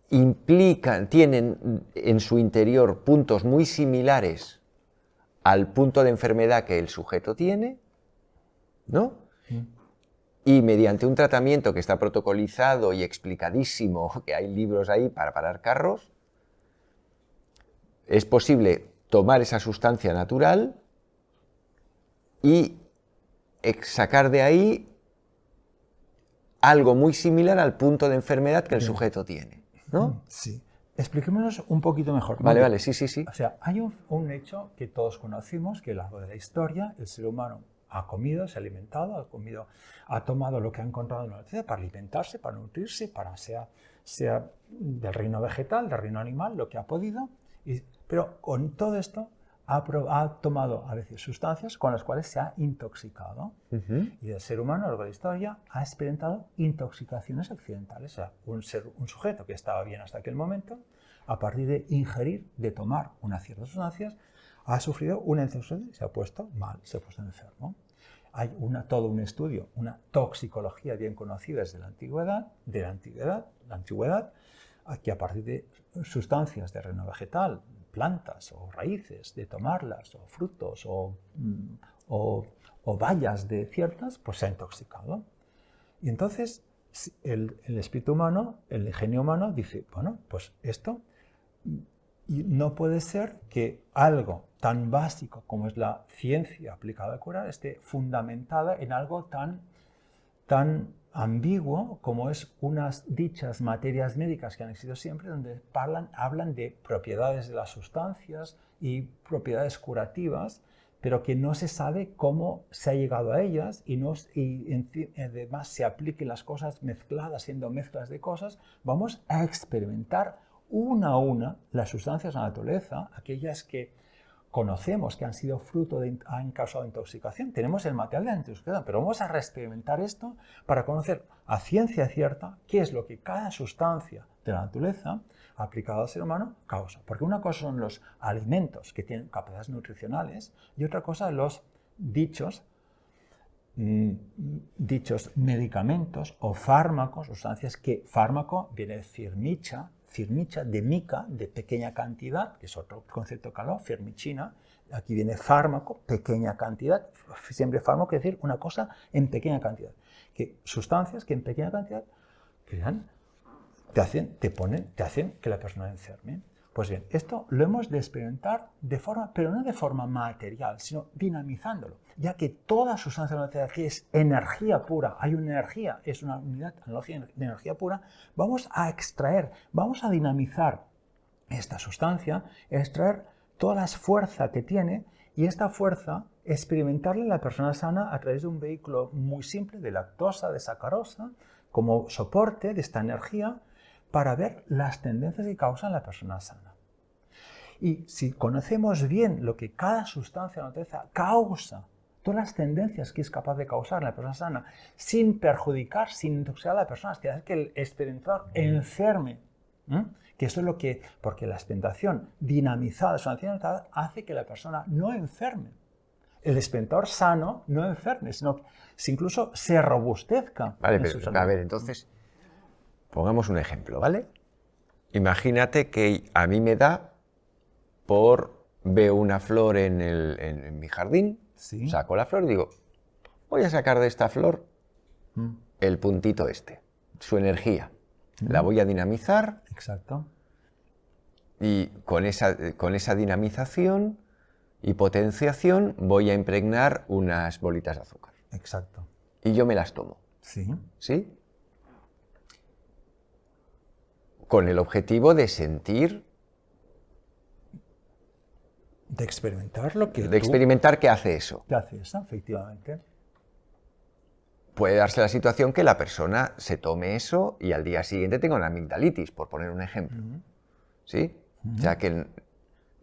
S2: tienen en su interior puntos muy similares al punto de enfermedad que el sujeto tiene, ¿no? Y mediante un tratamiento que está protocolizado y explicadísimo, que hay libros ahí para parar carros, es posible tomar esa sustancia natural y sacar de ahí algo muy similar al punto de enfermedad que el sujeto tiene, ¿no?
S1: Sí. Expliquémonos un poquito mejor.
S2: Vale, sí.
S1: O sea, hay un hecho que todos conocimos, que a lo largo de la historia el ser humano ha comido, se ha alimentado, ha tomado lo que ha encontrado en la naturaleza para alimentarse, para nutrirse, para sea del reino vegetal, del reino animal, lo que ha podido. Pero con todo esto ha tomado a veces sustancias con las cuales se ha intoxicado. Y el ser humano a lo largo de la historia ha experimentado intoxicaciones accidentales. O sea, un sujeto que estaba bien hasta aquel momento, a partir de ingerir, de tomar unas ciertas sustancias, ha sufrido una intoxicación y se ha puesto mal, se ha puesto enfermo. Hay todo un estudio, una toxicología bien conocida desde la antigüedad, que a partir de sustancias de reino vegetal, plantas o raíces, de tomarlas, o frutos, o bayas de ciertas, pues se ha intoxicado. Y entonces el espíritu humano, el ingenio humano dice, bueno, pues esto no puede ser que algo tan básico como es la ciencia aplicada a curar esté fundamentada en algo tan ambiguo como es unas dichas materias médicas que han existido siempre, donde hablan de propiedades de las sustancias y propiedades curativas, pero que no se sabe cómo se ha llegado a ellas y además se apliquen las cosas mezcladas, siendo mezclas de cosas. Vamos a experimentar una a una las sustancias de la naturaleza, aquellas que conocemos que han sido fruto han causado intoxicación. Tenemos el material de la intoxicación, pero vamos a reexperimentar esto para conocer a ciencia cierta qué es lo que cada sustancia de la naturaleza aplicada al ser humano causa. Porque una cosa son los alimentos que tienen capacidades nutricionales y otra cosa los dichos medicamentos o fármacos, sustancias que fármaco viene de firmicha, de mica, de pequeña cantidad, que es otro concepto que habló, firmichina. Aquí viene fármaco, pequeña cantidad, siempre fármaco quiere decir una cosa en pequeña cantidad. Que sustancias que en pequeña cantidad crean, te hacen que la persona enferme. Pues bien, esto lo hemos de experimentar de forma, pero no de forma material, sino dinamizándolo, ya que toda sustancia de la naturaleza que es energía pura, hay una energía, es una unidad analógica de energía pura, vamos a extraer, vamos a dinamizar esta sustancia, extraer toda la fuerza que tiene y esta fuerza experimentarla en la persona sana a través de un vehículo muy simple de lactosa, de sacarosa, como soporte de esta energía, para ver las tendencias que causan la persona sana. Y si conocemos bien lo que cada sustancia de la naturaleza causa, todas las tendencias que es capaz de causar en la persona sana, sin perjudicar, sin intoxicar a la persona, es que el experimentador enferme, que eso es lo que, porque la experimentación dinamizada de sustancia hace que la persona no enferme. El experimentador sano no enferme, sino que incluso se robustezca.
S2: Vale, pero a ver, entonces, pongamos un ejemplo, ¿vale? Imagínate que a mí me da veo una flor en mi jardín,
S1: ¿Sí?
S2: Saco la flor y digo, voy a sacar de esta flor el puntito este, su energía. La voy a dinamizar.
S1: Exacto.
S2: Y con esa dinamización y potenciación voy a impregnar unas bolitas de azúcar.
S1: Exacto.
S2: Y yo me las tomo.
S1: Sí.
S2: ¿Sí? Con el objetivo de sentir...
S1: De experimentar lo que
S2: De experimentar qué hace eso.
S1: ¿Qué hace eso, efectivamente?
S2: Puede darse la situación que la persona se tome eso y al día siguiente tenga una amigdalitis, por poner un ejemplo. ¿Sí? O sea que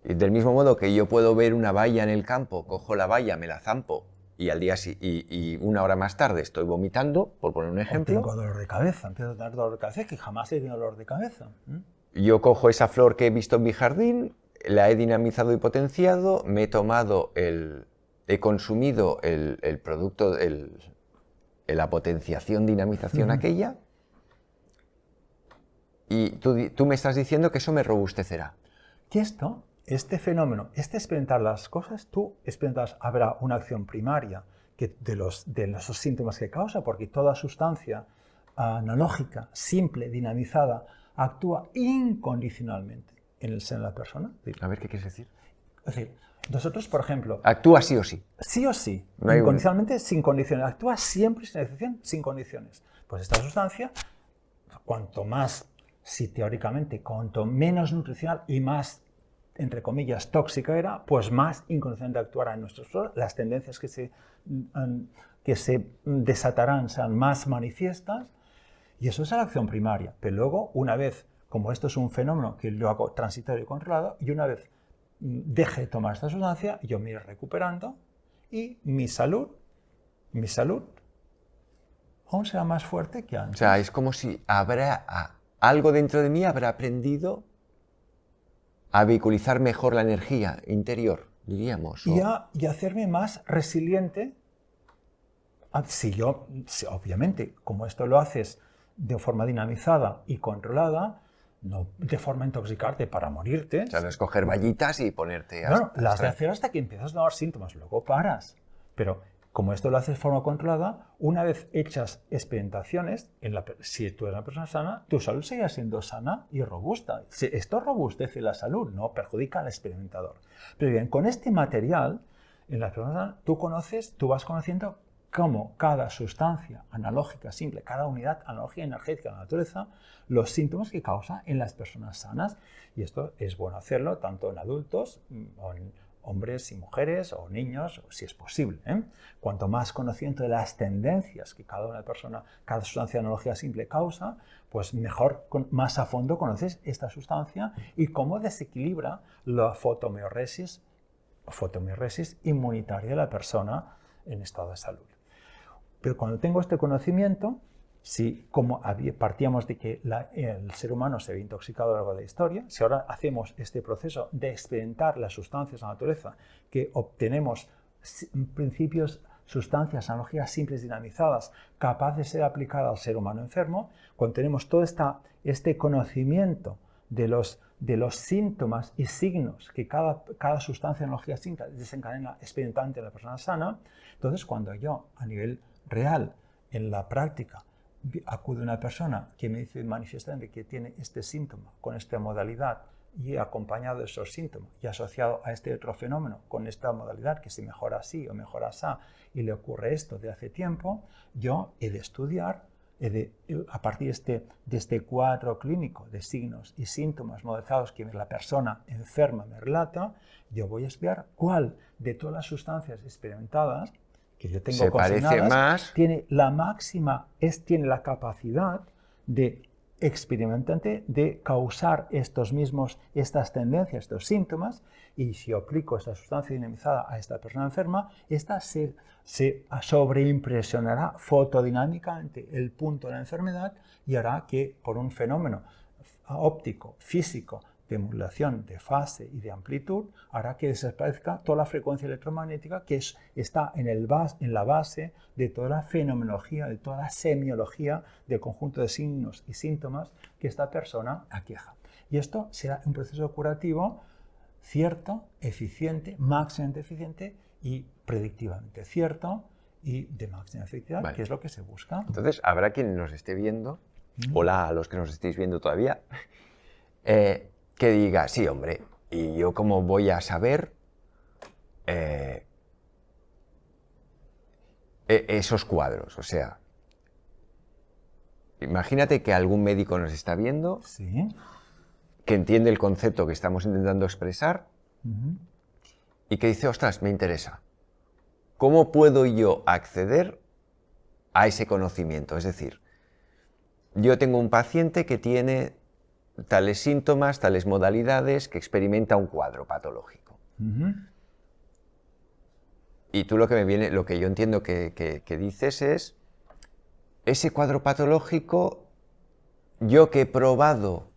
S2: del mismo modo que yo puedo ver una valla en el campo, cojo la valla, me la zampo y al día y una hora más tarde estoy vomitando, por poner un ejemplo.
S1: O tengo dolor de cabeza, empiezo a tener dolor de cabeza, que jamás he tenido dolor de cabeza.
S2: Yo cojo esa flor que he visto en mi jardín, la he dinamizado y potenciado, me he tomado he consumido el producto, la potenciación, dinamización aquella, y tú me estás diciendo que eso me robustecerá.
S1: Que este fenómeno, experimentar las cosas, tú experimentas, habrá una acción primaria que de los síntomas que causa, porque toda sustancia analógica, simple, dinamizada, actúa incondicionalmente en el seno de la persona.
S2: A ver, ¿qué quieres decir?
S1: Es decir, nosotros, por ejemplo...
S2: Actúa sí o sí.
S1: Sí o sí,
S2: No
S1: incondicionalmente, sin condiciones. Actúa siempre, sin excepción, sin condiciones. Pues esta sustancia, cuanto más, si teóricamente, cuanto menos nutricional y más, entre comillas, tóxica era, pues más incondicionalmente actuará en nuestros flores. Las tendencias que se desatarán sean más manifiestas, y eso es la acción primaria. Pero luego, una vez, como esto es un fenómeno que lo hago transitorio y controlado, y una vez deje de tomar esta sustancia, yo me iré recuperando y mi salud aún será más fuerte que antes.
S2: O sea, es como si algo dentro de mí habrá aprendido a vehiculizar mejor la energía interior, diríamos.
S1: Y hacerme más resiliente. Obviamente, como esto lo haces de forma dinamizada y controlada, no de forma intoxicarte para morirte.
S2: O sea, no es coger vallitas y ponerte...
S1: Las de hacer hasta que empiezas a dar síntomas, luego paras. Pero como esto lo haces de forma controlada, una vez hechas experimentaciones, si tú eres una persona sana, tu salud seguirá siendo sana y robusta. Esto robustece la salud, no perjudica al experimentador. Pero bien, con este material, en las personas sanas, tú vas conociendo cómo cada sustancia analógica simple, cada unidad analógica energética de la naturaleza, los síntomas que causa en las personas sanas. Y esto es bueno hacerlo tanto en adultos, o en hombres y mujeres, o niños, si es posible. Cuanto más conocimiento de las tendencias que cada sustancia analógica simple causa, pues mejor, más a fondo conoces esta sustancia y cómo desequilibra la fotomeioresis fotomimesis inmunitaria de la persona en estado de salud. Pero cuando tengo este conocimiento, si como partíamos de que el ser humano se había intoxicado a lo largo de la historia, si ahora hacemos este proceso de experimentar las sustancias de la naturaleza, que obtenemos principios, sustancias, analogías simples dinamizadas, capaces de ser aplicadas al ser humano enfermo, cuando tenemos todo este conocimiento de los síntomas y signos que cada sustancia, analogía simple desencadena experimentante en la persona sana, entonces cuando yo a nivel real, en la práctica, acude una persona que me dice manifiestamente que tiene este síntoma con esta modalidad y acompañado de esos síntomas y asociado a este otro fenómeno con esta modalidad que se mejora así o mejora así y le ocurre esto de hace tiempo, yo he de estudiar, a partir de este cuadro clínico de signos y síntomas modelizados que la persona enferma me relata, yo voy a estudiar cuál de todas las sustancias experimentadas que yo tengo consignadas tiene tiene la capacidad de experimentante de causar estas tendencias, estos síntomas, y si yo aplico esta sustancia dinamizada a esta persona enferma, esta se sobreimpresionará fotodinámicamente el punto de la enfermedad y hará que por un fenómeno óptico, físico, de modulación de fase y de amplitud, hará que desaparezca toda la frecuencia electromagnética que está en la base de toda la fenomenología, de toda la semiología del conjunto de signos y síntomas que esta persona aqueja. Y esto será un proceso curativo cierto, eficiente, máximamente eficiente y predictivamente cierto y de máxima efectividad,
S2: vale,
S1: que es lo que se busca.
S2: Entonces, habrá quien nos esté viendo, hola a los que nos estéis viendo todavía, que diga, sí, hombre, ¿y yo cómo voy a saber esos cuadros? O sea, imagínate que algún médico nos está viendo,
S1: sí,
S2: que entiende el concepto que estamos intentando expresar y que dice, ostras, me interesa. ¿Cómo puedo yo acceder a ese conocimiento? Es decir, yo tengo un paciente que tiene tales síntomas, tales modalidades, que experimenta un cuadro patológico. Y tú lo que yo entiendo que dices es, ese cuadro patológico, yo que he probado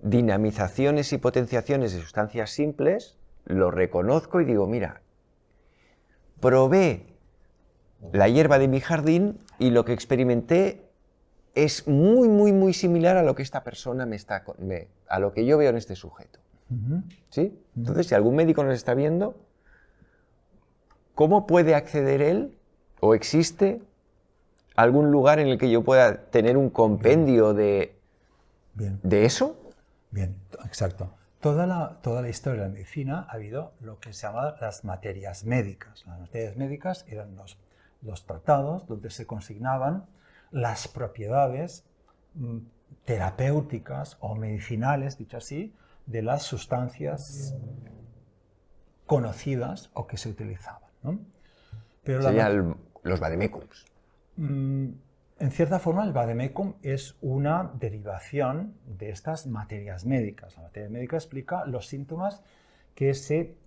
S2: dinamizaciones y potenciaciones de sustancias simples, lo reconozco y digo, mira, probé la hierba de mi jardín y lo que experimenté es muy, muy, muy similar a lo que esta persona a lo que yo veo en este sujeto. ¿Sí? Entonces, si algún médico nos está viendo, ¿cómo puede acceder él o existe algún lugar en el que yo pueda tener un compendio de eso?
S1: Bien, exacto. Toda la historia de la medicina ha habido lo que se llama las materias médicas. Las materias médicas eran los tratados donde se consignaban las propiedades terapéuticas o medicinales, dicho así, de las sustancias conocidas o que se utilizaban, ¿no? Pero
S2: serían los vademecums.
S1: En cierta forma, el vademecum es una derivación de estas materias médicas. La materia médica explica los síntomas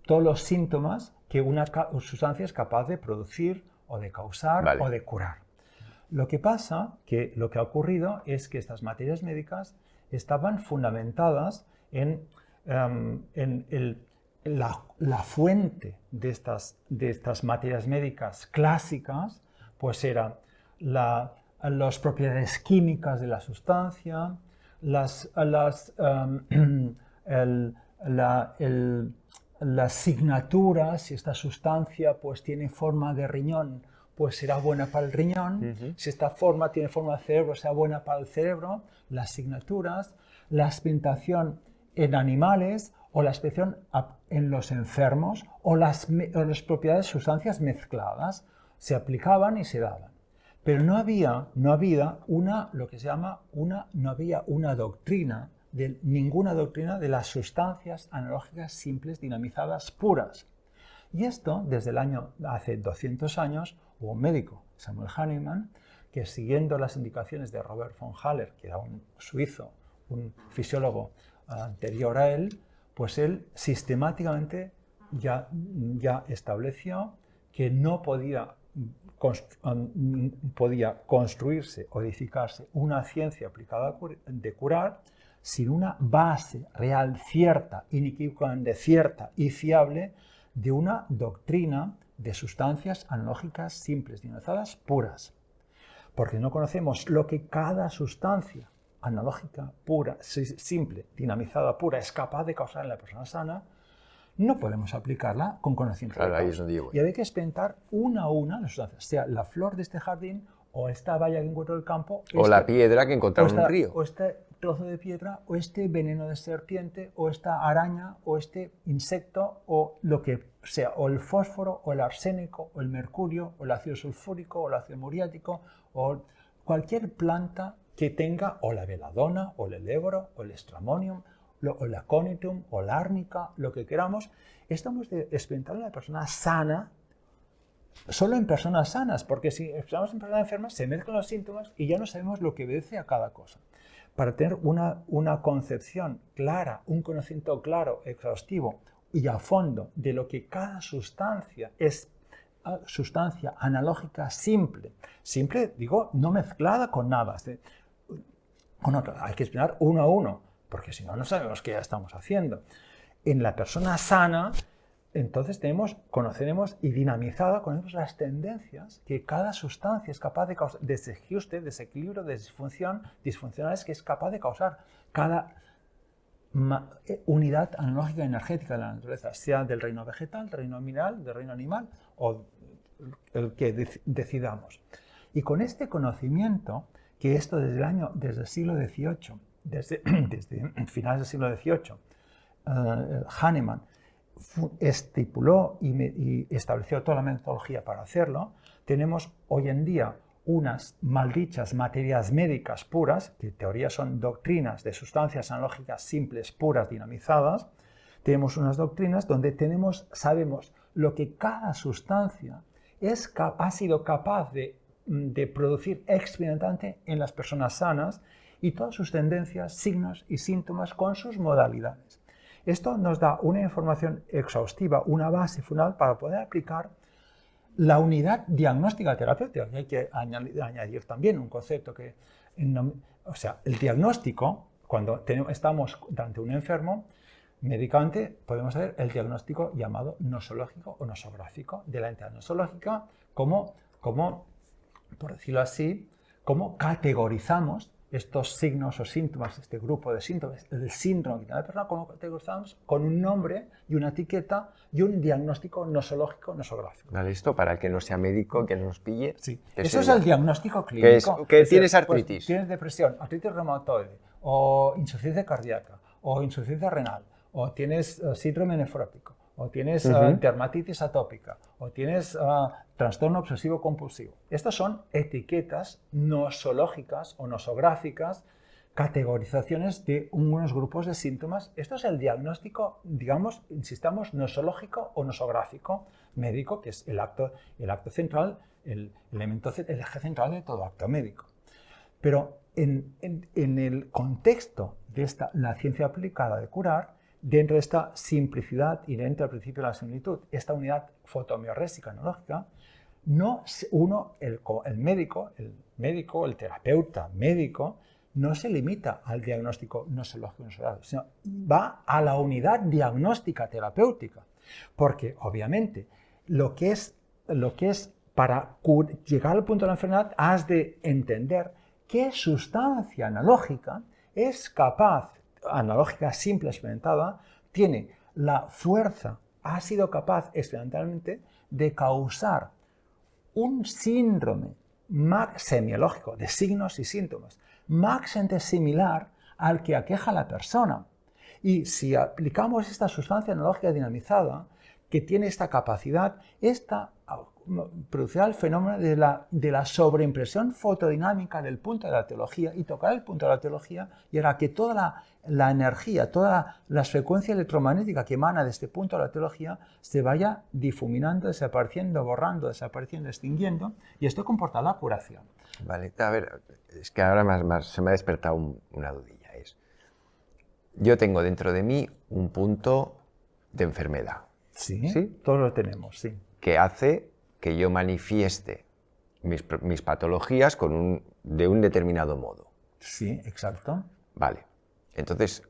S1: todos los síntomas que una sustancia es capaz de producir o de causar o de curar. Lo que pasa, que lo que ha ocurrido es que estas materias médicas estaban fundamentadas en la fuente de estas materias médicas clásicas, pues era las propiedades químicas de la sustancia, las signaturas, si esta sustancia pues tiene forma de riñón, pues será buena para el riñón, si esta forma tiene forma de cerebro, será buena para el cerebro, las signaturas, la experimentación en animales o la expresión en los enfermos o las propiedades de sustancias mezcladas se aplicaban y se daban. Pero no había una doctrina, ninguna doctrina de las sustancias analógicas simples dinamizadas puras. Y esto, hace 200 años, hubo un médico, Samuel Hahnemann, que siguiendo las indicaciones de Robert von Haller, que era un suizo, un fisiólogo anterior a él, pues él sistemáticamente ya estableció que no podía construirse o edificarse una ciencia aplicada de curar sin una base real cierta, inequívocamente cierta y fiable de una doctrina de sustancias analógicas simples, dinamizadas, puras. Porque no conocemos lo que cada sustancia analógica, pura, simple, dinamizada, pura, es capaz de causar en la persona sana, no podemos aplicarla con conocimiento.
S2: Claro, ahí es donde yo voy.
S1: Y hay que experimentar una a una las sustancias, sea la flor de este jardín, o esta valla que encuentro en el campo,
S2: o la piedra que encontramos en un río.
S1: O este trozo de piedra, o este veneno de serpiente, o esta araña, o este insecto, o lo que sea, o el fósforo, o el arsénico, o el mercurio, o el ácido sulfúrico, o el ácido muriático, o cualquier planta que tenga, o la veladona, o el eléboro, o el estramonium, o la aconitum, o la árnica, lo que queramos. Estamos experimentando a la persona sana, solo en personas sanas, porque si estamos en personas enfermas se mezclan los síntomas y ya no sabemos lo que obedece a cada cosa. Para tener una concepción clara, un conocimiento claro, exhaustivo y a fondo de lo que cada sustancia es, sustancia analógica simple, simple digo, no mezclada con nada, con otra, hay que explicar uno a uno, porque si no, no sabemos qué ya estamos haciendo. En la persona sana, entonces conoceremos y dinamizada conocemos las tendencias que cada sustancia es capaz de causar, desajuste, desequilibrio, disfuncionales que es capaz de causar cada unidad analógica energética de la naturaleza, sea del reino vegetal, del reino mineral, del reino animal o el que decidamos. Y con este conocimiento, que esto desde el siglo XVIII, desde finales del siglo XVIII, Hahnemann estipuló y estableció toda la metodología para hacerlo, tenemos hoy en día unas maldichas materias médicas puras, que en teoría son doctrinas de sustancias analógicas simples, puras, dinamizadas. Tenemos unas doctrinas donde sabemos lo que cada sustancia ha sido capaz de producir experimentalmente en las personas sanas y todas sus tendencias, signos y síntomas con sus modalidades. Esto nos da una información exhaustiva, una base fundamental para poder aplicar la unidad diagnóstica terapéutica. Y hay que añadir también un concepto que, o sea, el diagnóstico, cuando estamos ante un enfermo, médicamente podemos hacer el diagnóstico llamado nosológico o nosográfico de la entidad nosológica, como por decirlo así, cómo categorizamos estos signos o síntomas, este grupo de síntomas, el síndrome que tiene la persona, cómo categorizamos con un nombre y una etiqueta y un diagnóstico nosológico, nosográfico.
S2: Vale, esto para el que no sea médico, que no nos pille.
S1: Sí. Eso es el diagnóstico clínico.
S2: Que tienes artritis.
S1: Pues, tienes depresión, artritis reumatoide, o insuficiencia cardíaca, o insuficiencia renal, o tienes síndrome nefrótico, o tienes dermatitis atópica, o tienes trastorno obsesivo compulsivo. Estas son etiquetas nosológicas o nosográficas, categorizaciones de unos grupos de síntomas. Esto es el diagnóstico, digamos, insistamos, nosológico o nosográfico médico, que es el acto central, el eje central de todo acto médico. Pero en el contexto de la ciencia aplicada de curar, dentro de esta simplicidad y dentro del principio de la similitud, esta unidad fotomiorésica analógica, el médico, el terapeuta médico, no se limita al diagnóstico nosológico, sino va a la unidad diagnóstica terapéutica. Porque, obviamente, lo que es para llegar al punto de la enfermedad, has de entender qué sustancia analógica es capaz, analógica simple experimentada, tiene la fuerza, ha sido capaz experimentalmente de causar un síndrome semiológico de signos y síntomas máximamente similar al que aqueja a la persona. Y si aplicamos esta sustancia analógica dinamizada, que tiene esta capacidad, esta producirá el fenómeno de la sobreimpresión fotodinámica del punto de la teología, y tocar el punto de la teología y hará que toda la energía, toda la frecuencia electromagnética que emana de este punto de la teología se vaya difuminando, desapareciendo, borrando, desapareciendo, extinguiendo, y esto comporta la curación.
S2: Vale, a ver, es que ahora se me ha despertado una dudilla. Yo tengo dentro de mí un punto de enfermedad.
S1: Sí,
S2: ¿Sí?
S1: todos lo tenemos, sí.
S2: Que hace que yo manifieste mis patologías de un determinado modo.
S1: Sí, exacto.
S2: Vale. Entonces,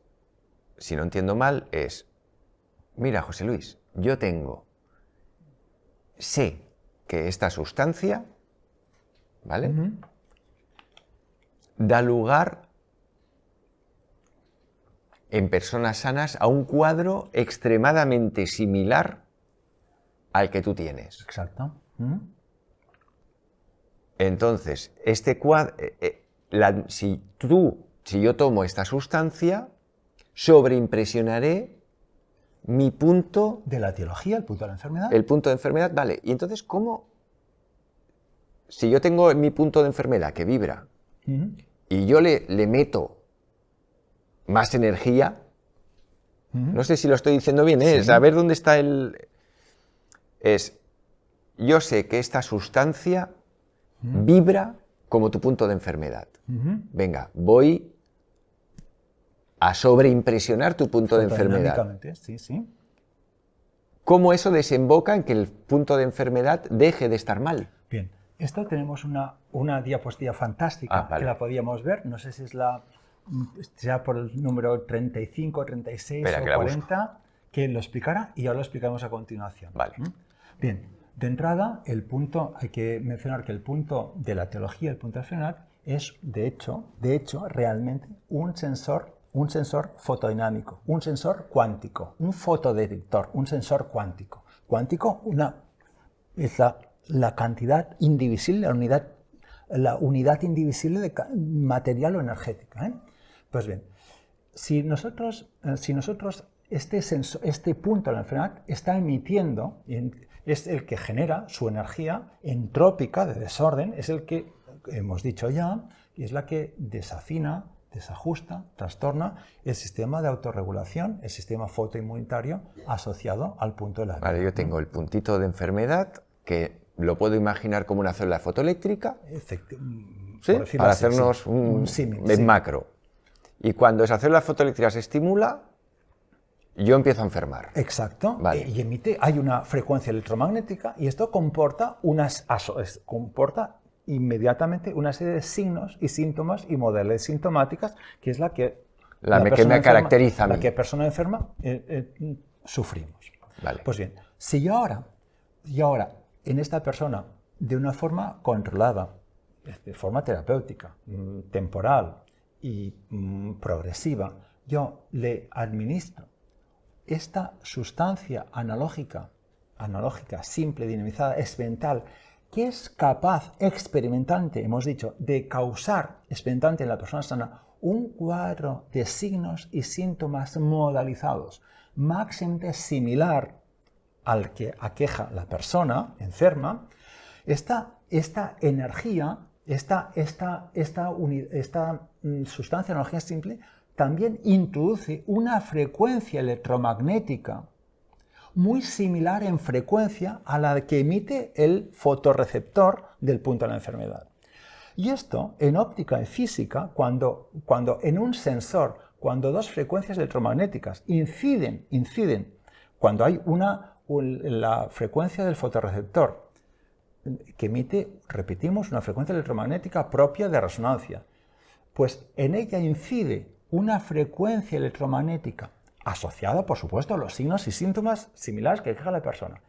S2: si no entiendo mal, mira, José Luis, sé que esta sustancia, ¿vale? Da lugar en personas sanas a un cuadro extremadamente similar al que tú tienes.
S1: Exacto.
S2: Entonces, este cuadro, si yo tomo esta sustancia, sobreimpresionaré mi punto...
S1: De la etiología, el punto de la enfermedad.
S2: El punto de enfermedad, vale. Y entonces, ¿cómo? Si yo tengo mi punto de enfermedad que vibra y yo le meto más energía, no sé si lo estoy diciendo bien,
S1: Sí.
S2: A ver dónde está yo sé que esta sustancia vibra como tu punto de enfermedad. Venga, voy a sobreimpresionar tu punto de enfermedad.
S1: Sí, sí.
S2: ¿Cómo eso desemboca en que el punto de enfermedad deje de estar mal?
S1: Bien, esto tenemos una diapositiva fantástica
S2: vale.
S1: que la podíamos ver, no sé si es sea por el número 35, 36
S2: Espera,
S1: o
S2: que la
S1: 40, que lo explicará y ahora lo explicamos a continuación.
S2: Vale.
S1: Bien, de entrada, hay que mencionar que el punto de la etiología, el punto de enfermedad, es de hecho, realmente un sensor fotodinámico, un sensor cuántico, un fotodetector, un sensor cuántico. Cuántico es la cantidad indivisible, la unidad indivisible de material o energética. Pues bien, si nosotros este punto de la enfermedad está emitiendo, es el que genera su energía entrópica de desorden, es el que hemos dicho ya, y es la que desafina, desajusta, trastorna el sistema de autorregulación, el sistema fotoinmunitario asociado al punto de la vida.
S2: Vale, yo tengo el puntito de enfermedad que lo puedo imaginar como una célula fotoeléctrica, ¿sí? Para hacernos un símil, macro. Y cuando esa célula fotoeléctrica se estimula, yo empiezo a enfermar.
S1: Exacto.
S2: Vale.
S1: Y hay una frecuencia electromagnética y esto comporta inmediatamente una serie de signos y síntomas y modalidades sintomáticas, que es la que
S2: me caracteriza a mí.
S1: La que persona enferma sufrimos.
S2: Vale.
S1: Pues bien, si yo ahora en esta persona, de una forma controlada, de forma terapéutica, temporal y progresiva, yo le administro esta sustancia analógica, simple, dinamizada, experimental, que es capaz experimentalmente, hemos dicho, de causar experimentalmente en la persona sana un cuadro de signos y síntomas modalizados, máximamente similar al que aqueja la persona enferma, esta energía, esta sustancia analógica simple, también introduce una frecuencia electromagnética muy similar en frecuencia a la que emite el fotorreceptor del punto de la enfermedad. Y esto, en óptica y física, cuando en un sensor, cuando dos frecuencias electromagnéticas inciden, cuando hay la frecuencia del fotorreceptor que emite, repetimos, una frecuencia electromagnética propia de resonancia, pues en ella incide una frecuencia electromagnética asociada, por supuesto, a los signos y síntomas similares que deja la persona,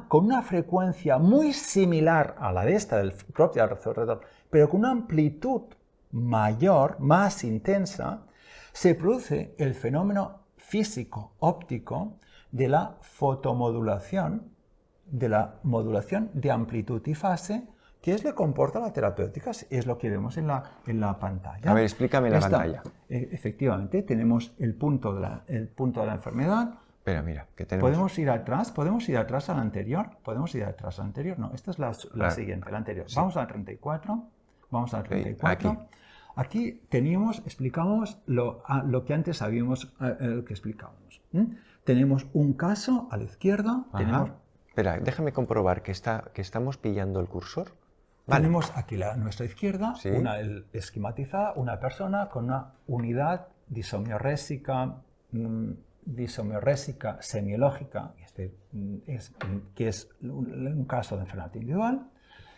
S1: con una frecuencia muy similar a la de esta del propio receptor, pero con una amplitud mayor, más intensa, se produce el fenómeno físico óptico de la fotomodulación, de la modulación de amplitud y fase, que es lo que comporta la terapéutica, es lo que vemos en la pantalla.
S2: A ver, explícame la pantalla.
S1: Efectivamente, tenemos el punto de la enfermedad.
S2: Espera, mira, ¿qué tenemos?
S1: ¿Podemos ir atrás al anterior? No, esta es la siguiente, la anterior. Sí. Vamos a la 34. Aquí explicamos lo que antes sabíamos que explicábamos. Tenemos un caso a la izquierda.
S2: Espera, déjame comprobar que estamos pillando el cursor.
S1: Vale. Tenemos aquí a nuestra izquierda,
S2: ¿sí?
S1: Esquematizada, una persona con una unidad disomiorésica disomerésica semiológica, que es un caso de enfermedad individual.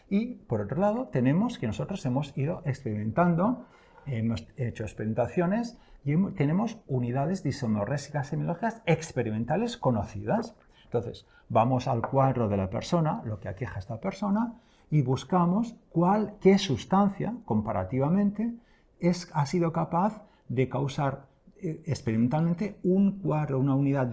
S1: Y por otro lado tenemos que nosotros hemos ido experimentando, hemos hecho experimentaciones y tenemos unidades disomerésicas semiológicas experimentales conocidas. Entonces, vamos al cuadro de la persona, lo que aqueja a esta persona, y buscamos qué sustancia, comparativamente, ha sido capaz de causar experimentalmente un cuadro, una unidad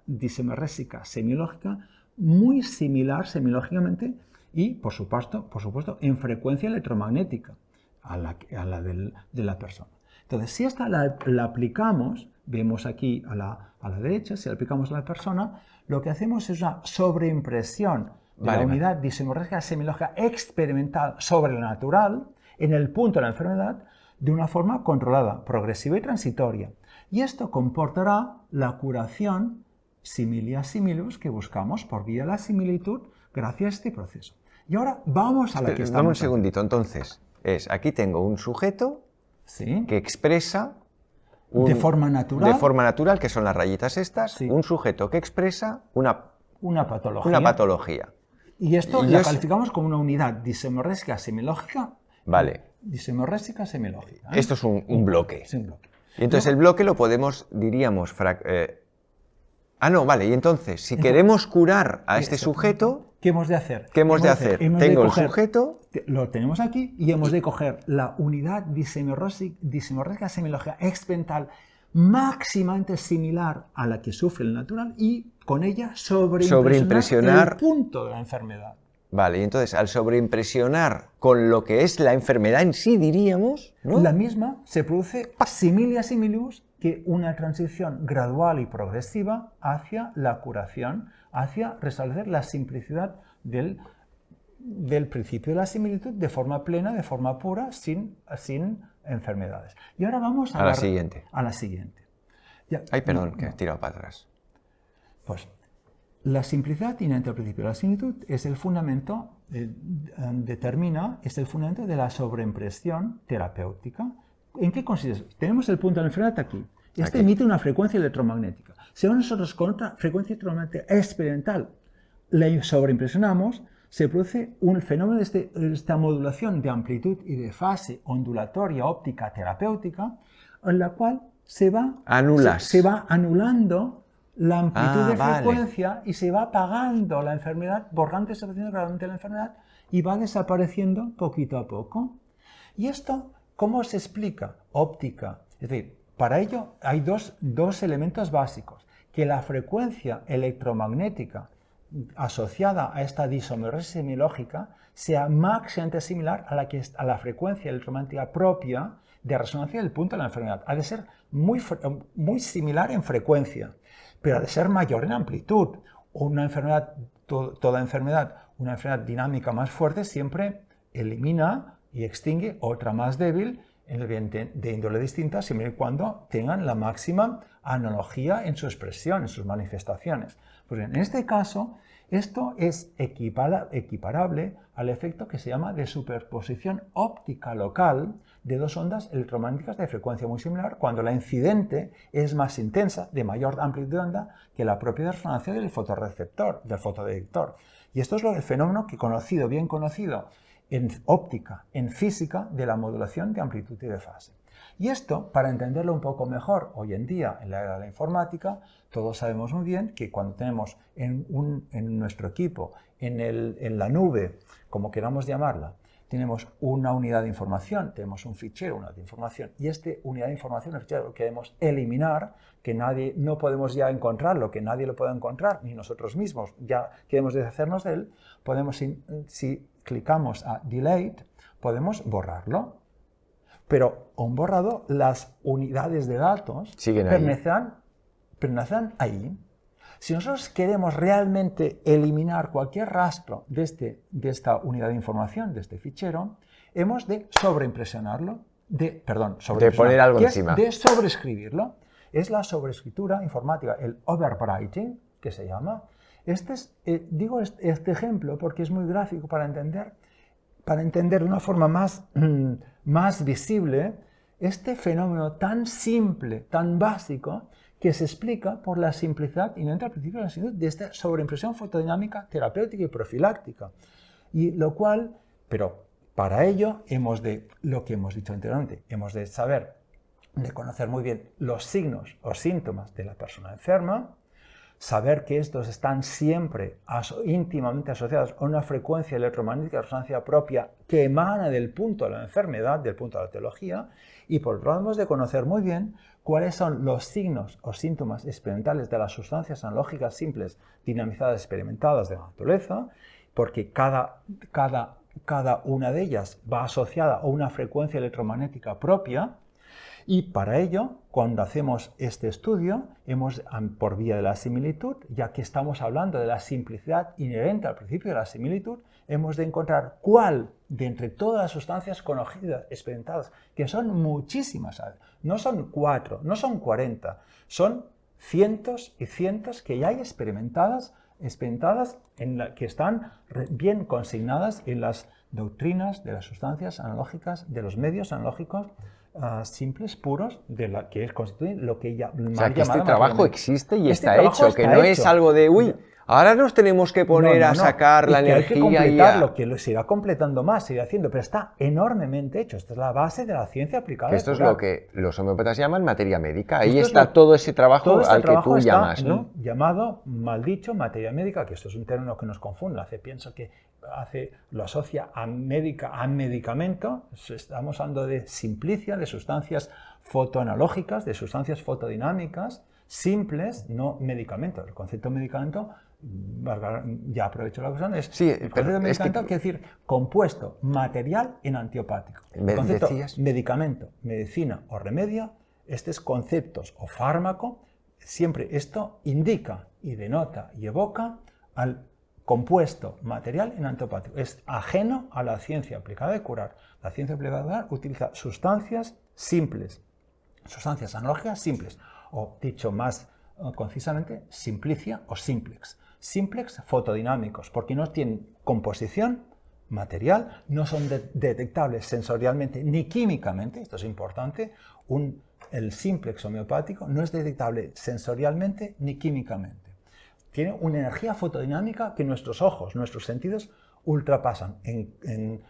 S1: disomerésica semiológica muy similar semiológicamente y, por supuesto, en frecuencia electromagnética a la de la persona. Entonces, si esta la aplicamos, vemos aquí a la derecha, si la aplicamos a la persona, lo que hacemos es una sobreimpresión de la unidad disomerésica semiológica experimental sobre la natural en el punto de la enfermedad de una forma controlada, progresiva y transitoria. Y esto comportará la curación similia similibus que buscamos por vía de la similitud gracias a este proceso. Y ahora vamos a la que estamos.
S2: Dame un segundito, entonces, aquí tengo un sujeto que expresa
S1: de forma natural,
S2: que son las rayitas estas, un sujeto que expresa una patología.
S1: Y esto la calificamos como una unidad disomerésica semiológica.
S2: Vale.
S1: Disomerésica semiológica.
S2: Esto es un bloque.
S1: Es un bloque.
S2: Y entonces el bloque lo podemos, diríamos... y entonces, si queremos curar a este sujeto...
S1: ¿Qué hemos de hacer?
S2: Tengo el sujeto...
S1: Lo tenemos aquí y hemos de coger la unidad disomerésica semiológica experimental máximamente similar a la que sufre el natural y con ella sobreimpresionar el punto de la enfermedad.
S2: Vale, y entonces al sobreimpresionar con lo que es la enfermedad en sí, diríamos, ¿no?
S1: La misma se produce similia similibus, que una transición gradual y progresiva hacia la curación, hacia restablecer la simplicidad del principio de la similitud de forma plena, de forma pura, sin enfermedades. Y ahora vamos a la siguiente.
S2: Ay, perdón, que he tirado para atrás.
S1: Pues la simplicidad inherente al principio de la similitud es el fundamento, es el fundamento de la sobreimpresión terapéutica. ¿En qué consiste? Tenemos el punto de la enfermedad aquí. Este emite una frecuencia electromagnética. Si nosotros con otra frecuencia electromagnética experimental la sobreimpresionamos, se produce un fenómeno de esta modulación de amplitud y de fase ondulatoria óptica terapéutica, en la cual se va anulando la amplitud de frecuencia y se va apagando la enfermedad, borrando y desapareciendo gradualmente la enfermedad y va desapareciendo poquito a poco. ¿Y esto cómo se explica? Óptica. Es decir, para ello hay dos elementos básicos. Que la frecuencia electromagnética asociada a esta disomerésis semiológica sea máximamente similar a la frecuencia electromagnética propia de resonancia del punto de la enfermedad. Ha de ser muy similar en frecuencia, pero ha de ser mayor en amplitud. Una enfermedad, toda enfermedad, una enfermedad dinámica más fuerte siempre elimina y extingue otra más débil en el bien de índole distinta, siempre y cuando tengan la máxima analogía en su expresión, en sus manifestaciones. Pues bien, en este caso, esto es equiparable al efecto que se llama de superposición óptica local de dos ondas electromagnéticas de frecuencia muy similar, cuando la incidente es más intensa, de mayor amplitud de onda, que la propia resonancia del fotorreceptor, del fotodetector. Y esto es el fenómeno bien conocido en óptica, en física, de la modulación de amplitud y de fase. Y esto, para entenderlo un poco mejor, hoy en día, en la era de la informática, todos sabemos muy bien que cuando tenemos en nuestro equipo, en la nube, como queramos llamarla, tenemos una unidad de información, tenemos un fichero, una unidad de información, y esta unidad de información, un fichero, lo queremos eliminar, que no podemos ya encontrarlo, que nadie lo pueda encontrar, ni nosotros mismos, ya queremos deshacernos de él, podemos, si clicamos a Delete, podemos borrarlo. Pero un borrado, las unidades de datos permanecerán ahí. Si nosotros queremos realmente eliminar cualquier rastro de esta unidad de información, de este fichero, hemos de sobreimpresionarlo, de
S2: poner algo encima.
S1: De sobreescribirlo. Es la sobreescritura informática, el overwriting, que se llama. Digo este ejemplo porque es muy gráfico para entender de una forma más visible este fenómeno tan simple, tan básico, que se explica por la simplicidad inherente al principio de la similitud de esta sobreimpresión fotodinámica terapéutica y profiláctica. Y lo cual, pero para ello lo que hemos dicho anteriormente, hemos de saber, de conocer muy bien los signos o síntomas de la persona enferma, saber que estos están siempre íntimamente asociados a una frecuencia electromagnética de resonancia propia que emana del punto de la enfermedad, del punto de la etiología, y por otro lado hemos de conocer muy bien cuáles son los signos o síntomas experimentales de las sustancias analógicas simples dinamizadas experimentadas de la naturaleza, porque cada una de ellas va asociada a una frecuencia electromagnética propia. Y para ello, cuando hacemos este estudio, por vía de la similitud, ya que estamos hablando de la simplicidad inherente al principio de la similitud, hemos de encontrar cuál de entre todas las sustancias conocidas, experimentadas, que son muchísimas, no son 4, no son 40, son cientos y cientos que ya hay experimentadas que están bien consignadas en las doctrinas de las sustancias analógicas, de los medios analógicos, simples, puros, que constituyen lo que ella
S2: o sea, que este trabajo existe y está hecho, que no
S1: hecho.
S2: es algo de, uy, ahora nos tenemos que poner a sacar la energía
S1: hay que completarlo, que se irá completando más, se irá haciendo, pero está enormemente hecho. Esta es la base de la ciencia aplicada.
S2: Esto es lo que los homeópatas llaman materia médica. Ahí está todo ese trabajo al que tú llamas, ¿no?
S1: Llamado, mal dicho, materia médica, que esto es un término que nos confunde, lo asocia a medicamento. Estamos hablando de simplicia, de sustancias fotoanalógicas, de sustancias fotodinámicas, simples, no medicamento. El concepto de medicamento, ya aprovecho la ocasión, el concepto de medicamento quiere decir compuesto material en antiopático. El concepto medicamento, medicina o remedio, estos conceptos o fármaco, siempre esto indica y denota y evoca al compuesto material en antiopático. Es ajeno a la ciencia aplicada de curar. La ciencia aplicada de curar utiliza sustancias simples, sustancias analógicas simples, o dicho más concisamente, simplicia o simplex. Simplex fotodinámicos, porque no tienen composición material, no son detectables sensorialmente ni químicamente, esto es importante, el simplex homeopático no es detectable sensorialmente ni químicamente. Tiene una energía fotodinámica que nuestros ojos, nuestros sentidos ultrapasan. En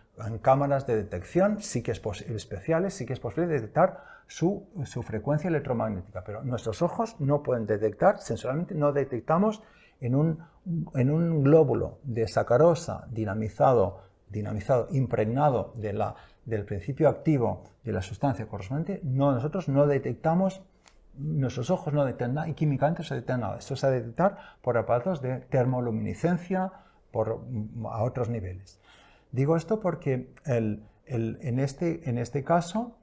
S1: cámaras de detección especiales sí que es posible detectar su frecuencia electromagnética, pero nuestros ojos no pueden detectar, sensorialmente no detectamos en un glóbulo de sacarosa dinamizado, impregnado del principio activo de la sustancia correspondiente, nosotros no detectamos. Nuestros ojos no detectan nada y químicamente no se detecta nada. Esto se ha de detectar por aparatos de termoluminiscencia a otros niveles. Digo esto porque en este caso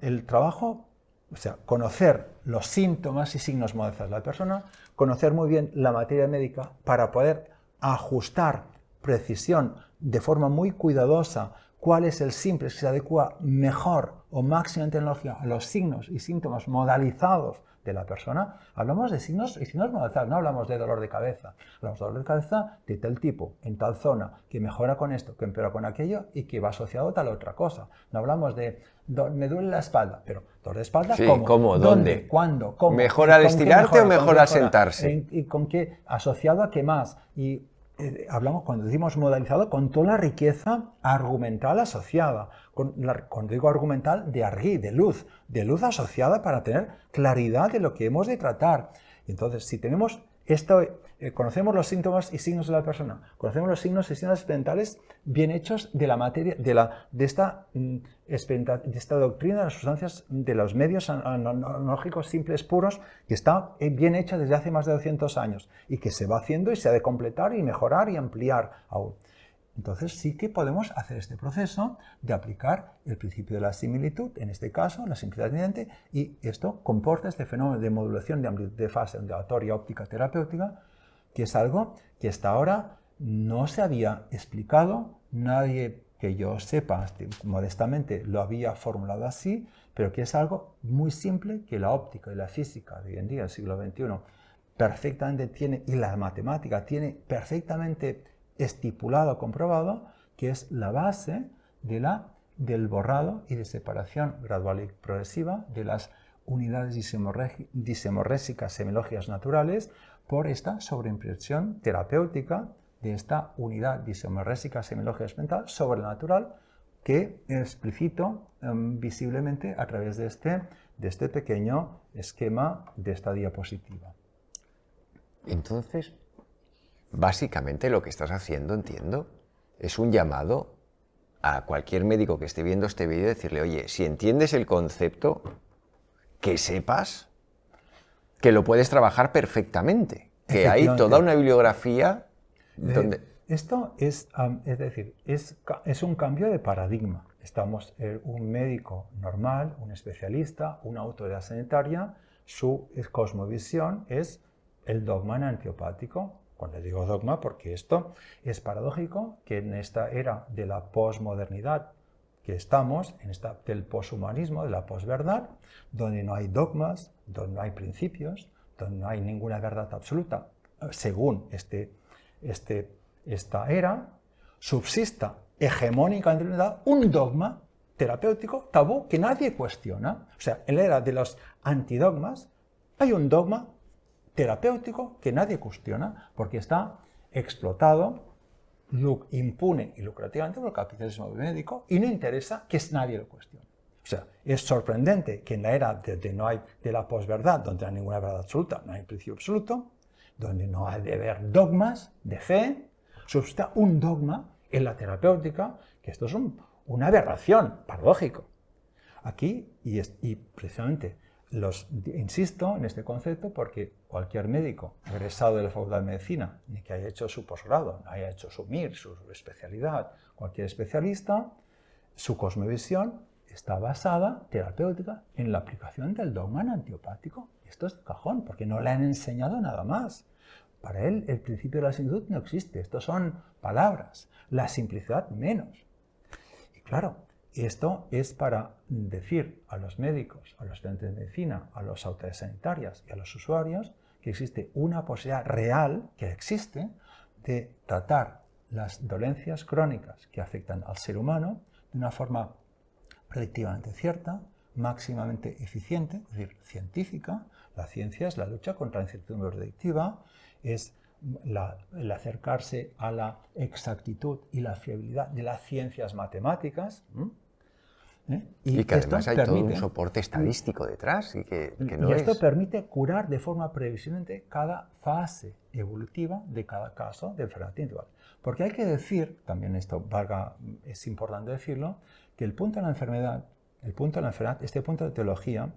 S1: el trabajo, o sea, conocer los síntomas y signos modalizados de la persona, conocer muy bien la materia médica para poder ajustar precisión de forma muy cuidadosa cuál es el simple que se adecua mejor o máxima tecnología a los signos y síntomas modalizados de la persona. Hablamos de signos y signos modalizados, no hablamos de dolor de cabeza. Hablamos de dolor de cabeza de tal tipo, en tal zona, que mejora con esto, que empeora con aquello y que va asociado a tal otra cosa. No hablamos de me duele la espalda, pero dolor de espalda,
S2: sí,
S1: ¿cómo? ¿Dónde? ¿Cuándo? ¿Cómo?
S2: ¿Mejor al estirarte o mejor al sentarse?
S1: ¿Y con qué? ¿Asociado a qué más? Y hablamos, cuando decimos modalizado, con toda la riqueza argumental asociada, cuando digo argumental, de arguí, de luz asociada para tener claridad de lo que hemos de tratar. Entonces, si tenemos esto, conocemos los síntomas y signos de la persona, conocemos los signos y signos experimentales bien hechos de la materia, de esta doctrina de las sustancias, de los medios analógicos simples puros, que está bien hecha desde hace más de 200 años y que se va haciendo y se ha de completar y mejorar y ampliar aún. Entonces sí que podemos hacer este proceso de aplicar el principio de la similitud, en este caso la simplicidad inherente, y esto comporta este fenómeno de modulación de amplitud de fase ondulatoria óptica terapéutica, que es algo que hasta ahora no se había explicado, nadie que yo sepa, modestamente, lo había formulado así, pero que es algo muy simple que la óptica y la física de hoy en día, del siglo XXI, perfectamente tiene, y la matemática tiene perfectamente estipulado, comprobado, que es la base del borrado y de separación gradual y progresiva de las unidades disemorrésicas semiológicas naturales por esta sobreimpresión terapéutica de esta unidad disemorrésica semiológica experimental sobre lo natural que explicito visiblemente a través de este pequeño esquema de esta diapositiva.
S2: Entonces, básicamente lo que estás haciendo, entiendo, es un llamado a cualquier médico que esté viendo este vídeo, decirle, oye, si entiendes el concepto, que sepas que lo puedes trabajar perfectamente, que hay toda una bibliografía donde...
S1: Esto es decir, es un cambio de paradigma. Estamos un médico normal, un especialista, una autoridad sanitaria, su cosmovisión es el dogma antiopático. Cuando digo dogma, porque esto es paradójico que en esta era de la posmodernidad que estamos, en esta del poshumanismo, de la posverdad, donde no hay dogmas, donde no hay principios, donde no hay ninguna verdad absoluta, según esta era, subsista hegemónicamente un dogma terapéutico tabú que nadie cuestiona. O sea, en la era de los antidogmas hay un dogma terapéutico que nadie cuestiona porque está explotado, impune y lucrativamente por el capitalismo médico y no interesa que nadie lo cuestione. O sea, es sorprendente que en la era de la posverdad, donde no hay ninguna verdad absoluta, no hay principio absoluto, donde no hay de haber dogmas de fe, subsista un dogma en la terapéutica, que esto es una aberración, paradójico. Aquí, y precisamente, insisto en este concepto porque cualquier médico egresado de la Facultad de Medicina, ni que haya hecho su posgrado, haya hecho su MIR, su especialidad, cualquier especialista, su cosmovisión está basada, terapéutica, en la aplicación del dogma antiopático. Esto es de cajón, porque no le han enseñado nada más. Para él, el principio de la similitud no existe. Estos son palabras. La simplicidad menos. Y claro, esto es para decir a los médicos, a los estudiantes de medicina, a las autoridades sanitarias y a los usuarios que existe una posibilidad real, que existe, de tratar las dolencias crónicas que afectan al ser humano de una forma predictivamente cierta, máximamente eficiente, es decir, científica. La ciencia es la lucha contra la incertidumbre predictiva, es el acercarse a la exactitud y la fiabilidad de las ciencias matemáticas.
S2: Y que además hay todo un soporte estadístico detrás. Y
S1: esto permite curar de forma previsible cada fase evolutiva de cada caso de enfermedad individual. Porque hay que decir, también es importante decirlo, que el punto de la enfermedad, este punto de teología,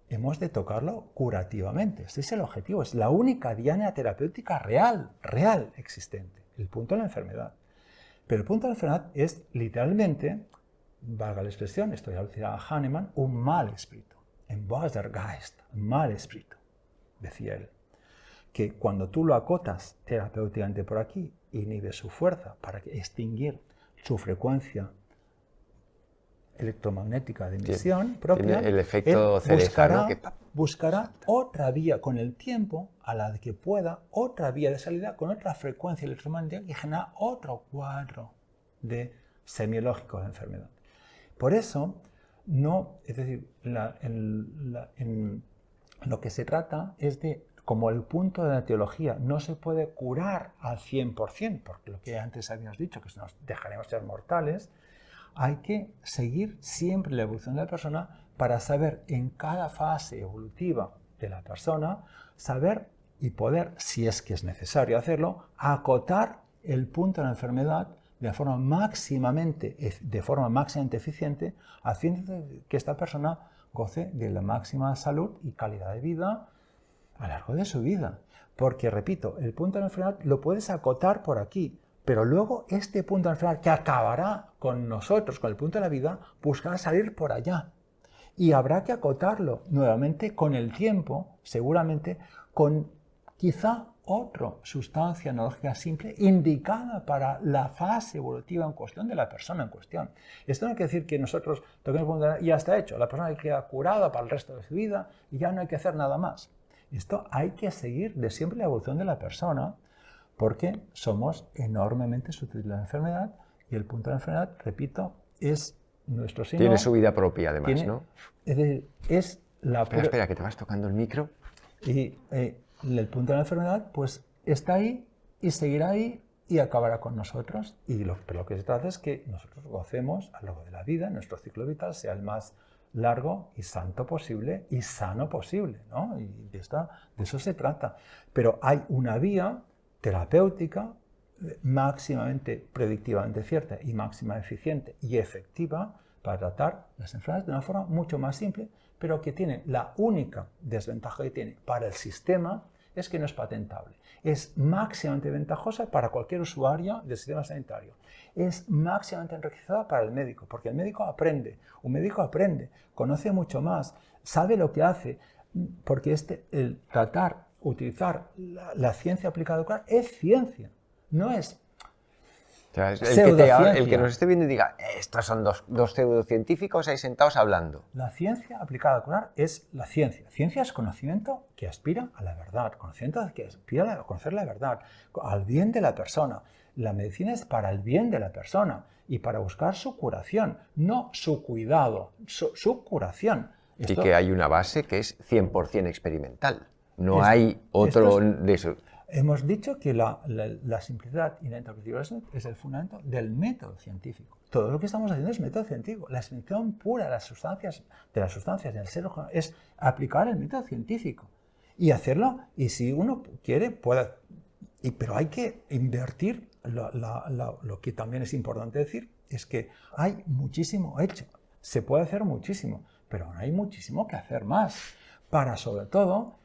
S1: hemos de tocarlo curativamente. Este es el objetivo, es la única diana terapéutica real existente, el punto de la enfermedad. Pero el punto de la enfermedad es literalmente, valga la expresión, esto ya lo decía Hahnemann, un mal espíritu, ein böser Geist, un mal espíritu, decía él. Que cuando tú lo acotas terapéuticamente por aquí, inhibes su fuerza para extinguir su frecuencia electromagnética de emisión propia,
S2: el efecto cereza,
S1: buscará otra vía con el tiempo a la que pueda, otra vía de salida con otra frecuencia electromagnética y generar otro cuadro semiológico de enfermedad. Por eso, es decir, en lo que se trata es de, como el punto de la teología no se puede curar al 100%, porque lo que antes habíamos dicho, que nos dejaremos ser mortales, hay que seguir siempre la evolución de la persona para saber en cada fase evolutiva de la persona, saber y poder, si es que es necesario hacerlo, acotar el punto de la enfermedad de forma máximamente eficiente, haciendo que esta persona goce de la máxima salud y calidad de vida a lo largo de su vida. Porque, repito, el punto de la enfermedad lo puedes acotar por aquí, pero luego este punto de la enfermedad que acabará con nosotros, con el punto de la vida, buscará salir por allá. Y habrá que acotarlo nuevamente con el tiempo, seguramente con quizá otra sustancia analógica simple indicada para la fase evolutiva en cuestión de la persona en cuestión. Esto no quiere decir que nosotros toquemos el punto de la enfermedad y ya está hecho, la persona queda curada para el resto de su vida y ya no hay que hacer nada más. Esto hay que seguir de siempre la evolución de la persona, porque somos enormemente susceptibles a la enfermedad y el punto de la enfermedad, repito, es nuestro signo.
S2: Tiene su vida propia, además, ¿no?
S1: Es decir, es
S2: Espera, que te vas tocando el micro.
S1: Y el punto de la enfermedad, pues está ahí y seguirá ahí y acabará con nosotros. Pero lo que se trata es que nosotros gocemos a lo largo de la vida, nuestro ciclo vital sea el más largo y santo posible y sano posible, ¿no? Y de eso se trata. Pero hay una vía terapéutica máximamente predictivamente cierta y máxima eficiente y efectiva para tratar las enfermedades de una forma mucho más simple, pero que tiene la única desventaja que tiene para el sistema es que no es patentable. Es máximamente ventajosa para cualquier usuario del sistema sanitario. Es máximamente enriquecedora para el médico, porque el médico aprende. Un médico aprende, conoce mucho más, sabe lo que hace, porque el tratar, utilizar la ciencia aplicada a es ciencia, no es
S2: O sea,
S1: pseudociencia.
S2: El que nos esté viendo y diga, estos son dos pseudocientíficos ahí sentados hablando.
S1: La ciencia aplicada a curar es la ciencia. Ciencia es conocimiento que aspira a la verdad, conocimiento que aspira a conocer la verdad, al bien de la persona. La medicina es para el bien de la persona y para buscar su curación, no su cuidado, su curación.
S2: Y que hay una base que es 100% experimental. No hay otro de eso.
S1: Hemos dicho que la simplicidad y la interpretación es el fundamento del método científico. Todo lo que estamos haciendo es método científico. La expresión pura de las sustancias del ser humano es aplicar el método científico y hacerlo. Y si uno quiere, puede. Pero hay que invertir. Lo que también es importante decir es que hay muchísimo hecho. Se puede hacer muchísimo, pero hay muchísimo que hacer más. Para, sobre todo,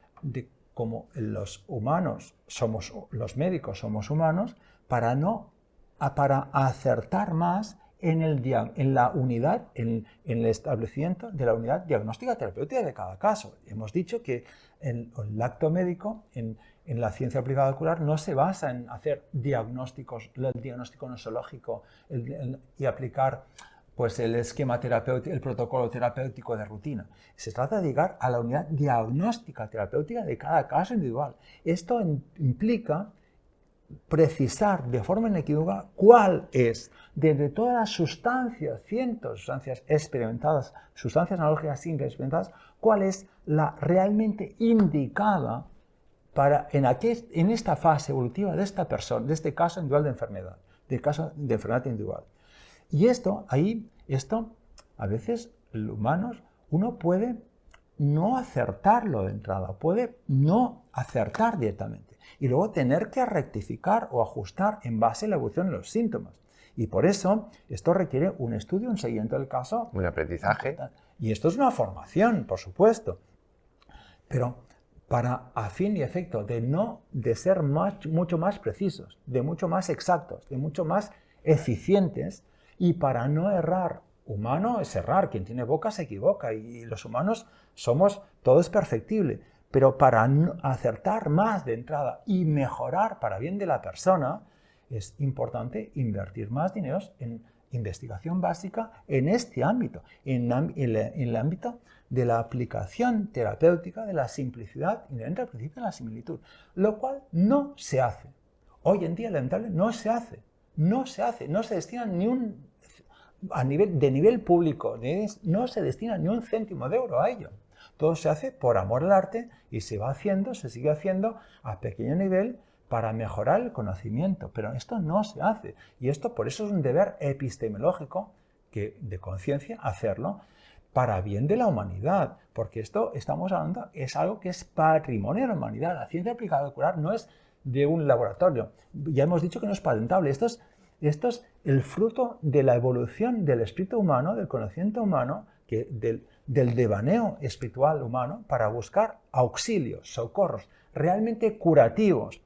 S1: como los humanos los médicos somos humanos, para acertar más en la unidad, en el establecimiento de la unidad diagnóstica terapéutica de cada caso. Hemos dicho que el acto médico en la ciencia aplicada al curar no se basa en hacer diagnósticos, el diagnóstico nosológico y aplicar pues el esquema terapéutico, el protocolo terapéutico de rutina. Se trata de llegar a la unidad diagnóstica terapéutica de cada caso individual. Esto implica precisar de forma inequívoca cuál es, desde todas las sustancias, cientos de sustancias experimentadas, sustancias analógicas simples experimentadas, cuál es la realmente indicada en esta fase evolutiva de esta persona, de este caso individual de enfermedad, del caso de enfermedad individual. Y esto, a veces, los humanos, uno puede no acertarlo de entrada, puede no acertar directamente y luego tener que rectificar o ajustar en base a la evolución de los síntomas. Y por eso, esto requiere un estudio, un seguimiento del caso.
S2: Un aprendizaje.
S1: Y esto es una formación, por supuesto. Pero a fin y efecto de ser mucho más precisos, de mucho más exactos, de mucho más eficientes, y para no errar. Humano es errar, quien tiene boca se equivoca y los humanos todo es perfectible, pero para acertar más de entrada y mejorar para bien de la persona es importante invertir más dinero en investigación básica en este ámbito, en el ámbito de la aplicación terapéutica de la simplicidad inherente al principio de la similitud, lo cual no se hace. Hoy en día, lamentablemente, no se hace, no se destina ni un de nivel público, no se destina ni un céntimo de euro a ello. Todo se hace por amor al arte y se sigue haciendo a pequeño nivel para mejorar el conocimiento, pero esto no se hace. Y esto por eso es un deber epistemológico de conciencia hacerlo para bien de la humanidad, porque esto estamos hablando es algo que es patrimonio de la humanidad. La ciencia aplicada al curar no es de un laboratorio. Ya hemos dicho que no es patentable. Esto es el fruto de la evolución del espíritu humano, del conocimiento humano, del devaneo espiritual humano para buscar auxilios, socorros realmente curativos,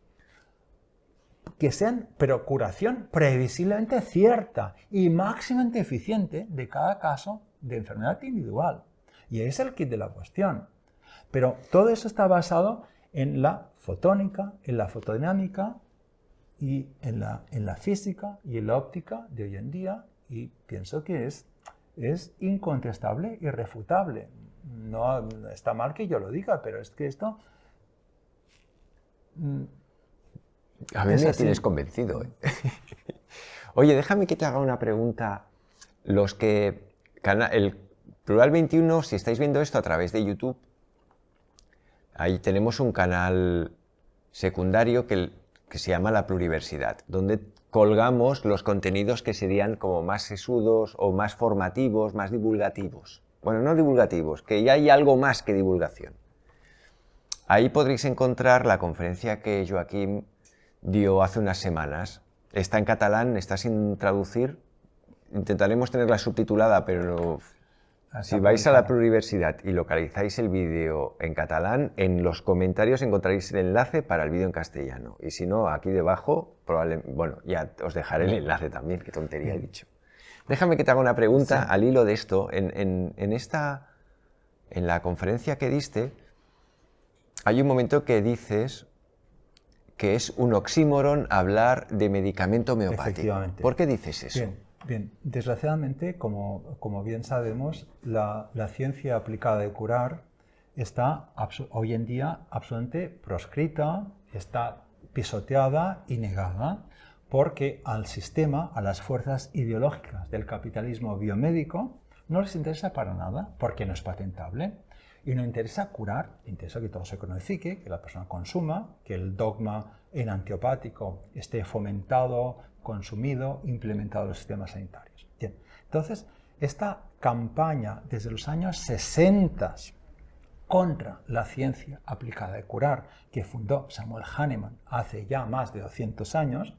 S1: que sean, pero curación previsiblemente cierta y máximamente eficiente de cada caso de enfermedad individual. Y es el kit de la cuestión. Pero todo eso está basado en la fotónica, en la fotodinámica, y en la física y en la óptica de hoy en día, y pienso que es incontestable, irrefutable. No está mal que yo lo diga, pero es que esto...
S2: A mí me tienes convencido. Oye, déjame que te haga una pregunta. Plural 21, si estáis viendo esto a través de YouTube, ahí tenemos un canal secundario que se llama La Pluriversidad, donde colgamos los contenidos que serían como más sesudos o más formativos, más divulgativos. Bueno, no divulgativos, que ya hay algo más que divulgación. Ahí podréis encontrar la conferencia que Joaquim dio hace unas semanas. Está en catalán, está sin traducir. Intentaremos tenerla subtitulada, pero si vais a La Pluriversidad y localizáis el vídeo en catalán, en los comentarios encontraréis el enlace para el vídeo en castellano. Y si no, aquí debajo, probablemente, bueno, ya os dejaré el enlace también, qué tontería he dicho. Déjame que te haga una pregunta al hilo de esto. En la conferencia que diste, hay un momento que dices que es un oxímoron hablar de medicamento homeopático.
S1: Efectivamente.
S2: ¿Por qué dices eso?
S1: Bien. Desgraciadamente, como bien sabemos, la ciencia aplicada de curar está hoy en día absolutamente proscrita, está pisoteada y negada, porque al sistema, a las fuerzas ideológicas del capitalismo biomédico, no les interesa para nada, porque no es patentable. Y no interesa curar, interesa que todo se cronifique, que la persona consuma, que el dogma en antiopático esté fomentado, consumido, implementado en los sistemas sanitarios. Bien, entonces, esta campaña desde los años 60 contra la ciencia aplicada de curar, que fundó Samuel Hahnemann hace ya más de 200 años,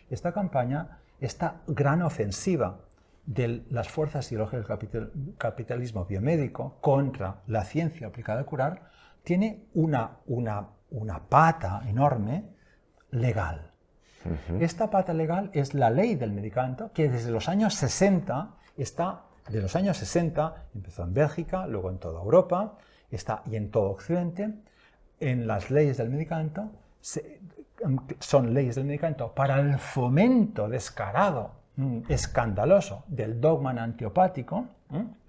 S1: esta campaña, esta gran ofensiva de las fuerzas ideológicas del capitalismo biomédico contra la ciencia aplicada a curar, tiene una pata enorme legal. Esta pata legal es la ley del medicamento, que desde los años 60 empezó en Bélgica, luego en toda Europa, y en todo Occidente. En las leyes del medicamento, son leyes del medicamento para el fomento descarado, escandaloso del dogma antiopático,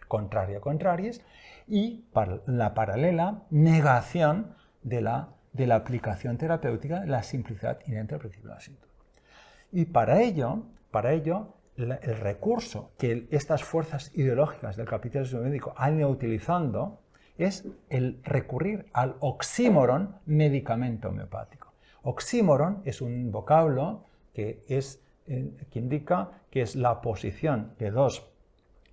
S1: contrario a contraries, y para la paralela negación de la aplicación terapéutica de la simplicidad inherente al principio de la similitud. Y para ello el recurso que estas fuerzas ideológicas del capitalismo médico han ido utilizando es el recurrir al oxímoron medicamento homeopático. Oxímoron es un vocablo que indica que es la posición de dos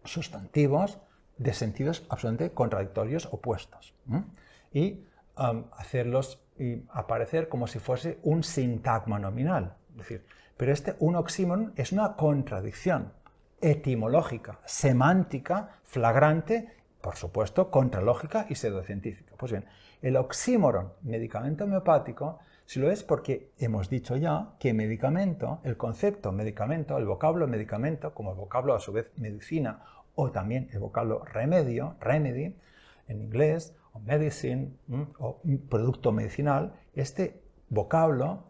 S1: sustantivos de sentidos absolutamente contradictorios, opuestos, y hacerlos aparecer como si fuese un sintagma nominal. Es decir, pero un oxímoron es una contradicción etimológica, semántica, flagrante, por supuesto, contralógica y pseudocientífica. Pues bien, el oxímoron medicamento homeopático si lo es porque hemos dicho ya que medicamento, el concepto medicamento, el vocablo medicamento, como el vocablo a su vez medicina, o también el vocablo remedio, remedy, en inglés, o medicine, o producto medicinal, este vocablo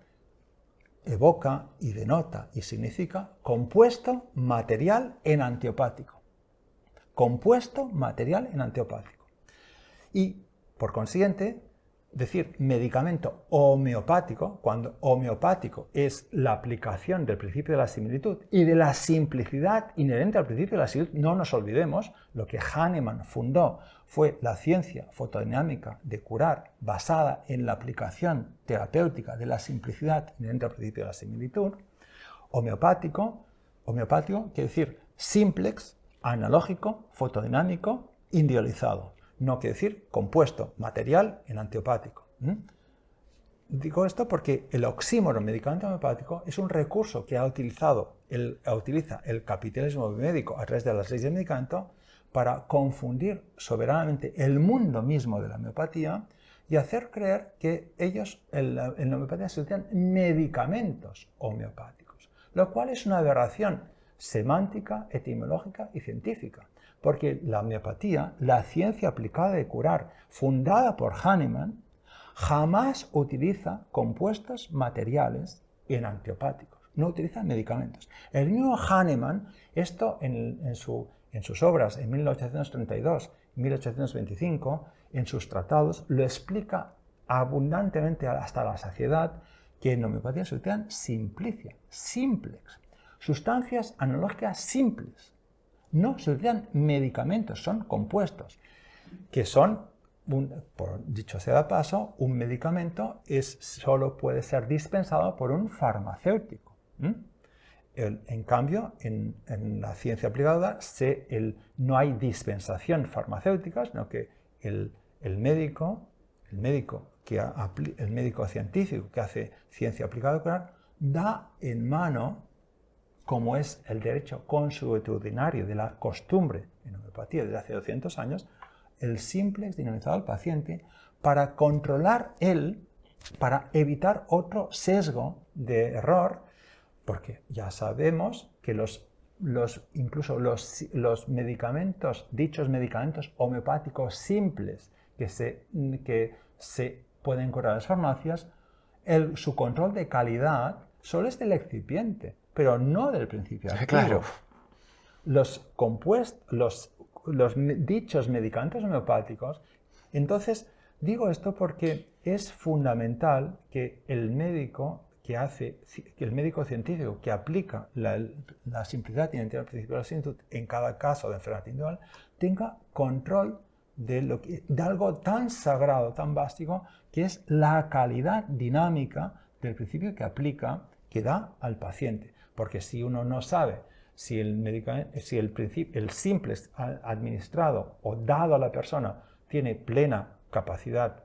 S1: evoca y denota y significa compuesto material en antiopático. Compuesto material en antiopático. Y, por consiguiente, decir medicamento homeopático, cuando homeopático es la aplicación del principio de la similitud y de la simplicidad inherente al principio de la similitud, no nos olvidemos, lo que Hahnemann fundó fue la ciencia fotodinámica de curar basada en la aplicación terapéutica de la simplicidad inherente al principio de la similitud. Homeopático quiere decir simplex, analógico, fotodinámico, individualizado. No quiere decir compuesto, material en antiopático. Digo esto porque el oxímoron medicamento homeopático es un recurso que utiliza el capitalismo biomédico a través de las leyes del medicamento para confundir soberanamente el mundo mismo de la homeopatía y hacer creer que ellos en la homeopatía se utilizan medicamentos homeopáticos, lo cual es una aberración semántica, etimológica y científica. Porque la homeopatía, la ciencia aplicada de curar, fundada por Hahnemann, jamás utiliza compuestos materiales en antiopáticos, no utiliza medicamentos. El mismo Hahnemann, esto en sus obras en 1832 y 1825, en sus tratados, lo explica abundantemente hasta la saciedad, que en homeopatía se utilizan simplex, sustancias analógicas simples. No, se utilizan medicamentos, son compuestos, que son, por dicho sea de paso, un medicamento solo puede ser dispensado por un farmacéutico. En cambio, en la ciencia aplicada no hay dispensación farmacéutica, sino que el médico científico que hace ciencia aplicada a curar, da en mano, como es el derecho consuetudinario de la costumbre en homeopatía desde hace 200 años, el simplex dinamizado al paciente para controlar para evitar otro sesgo de error, porque ya sabemos que incluso los medicamentos, dichos medicamentos homeopáticos simples que se pueden curar en las farmacias, su control de calidad solo es del excipiente, pero no del principio activo.
S2: Claro.
S1: Dichos medicamentos homeopáticos, entonces digo esto porque es fundamental que el médico científico que aplica la simplicidad inherente al principio de la similitud en cada caso de enfermedad individual tenga control de algo tan sagrado, tan básico, que es la calidad dinámica del principio que aplica, que da al paciente. Porque si uno no sabe si el simple administrado o dado a la persona tiene plena capacidad,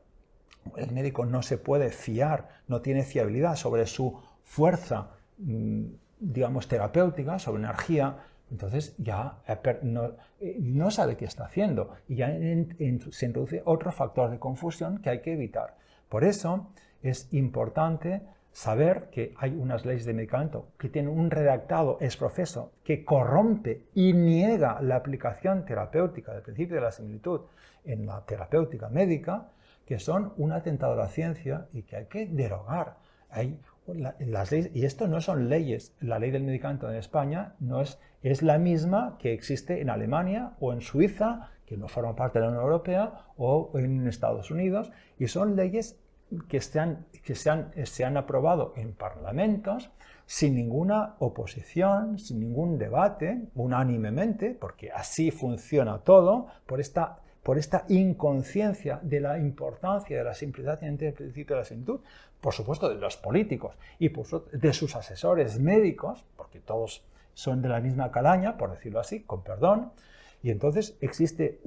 S1: el médico no se puede fiar, no tiene fiabilidad sobre su fuerza, digamos, terapéutica, sobre energía, entonces ya no sabe qué está haciendo y ya se introduce otro factor de confusión que hay que evitar. Por eso es importante saber que hay unas leyes de medicamento que tienen un redactado exprofeso que corrompe y niega la aplicación terapéutica del principio de la similitud en la terapéutica médica, que son un atentado a la ciencia y que hay que derogar. Las leyes, y esto no son leyes, la ley del medicamento en España es la misma que existe en Alemania o en Suiza, que no forma parte de la Unión Europea, o en Estados Unidos, y son leyes que se han aprobado en parlamentos sin ninguna oposición, sin ningún debate, unánimemente, porque así funciona todo, por esta inconsciencia de la importancia de la simplicidad inherente del principio de la similitud, por supuesto de los políticos y de sus asesores médicos, porque todos son de la misma calaña, por decirlo así, con perdón, y entonces existe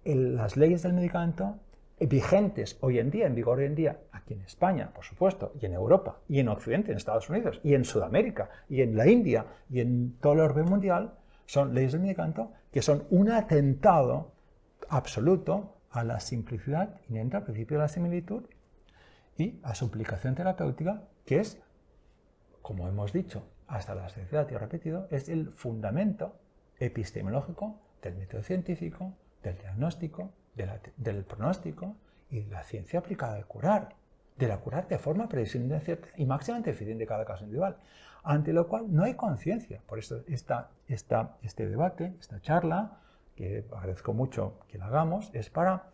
S1: las leyes del medicamento vigentes hoy en día, en vigor hoy en día, aquí en España, por supuesto, y en Europa, y en Occidente, en Estados Unidos, y en Sudamérica, y en la India, y en todo el orden mundial, son leyes del medicamento que son un atentado absoluto a la simplicidad inherente al principio de la similitud y a su aplicación terapéutica, que es, como hemos dicho hasta la saciedad y repetido, es el fundamento epistemológico del método científico, del diagnóstico, del pronóstico y de la ciencia aplicada al curar, de la curar de forma previsiblemente y máximamente eficiente en cada caso individual, ante lo cual no hay conciencia. Por eso este debate, esta charla, que agradezco mucho que la hagamos, es para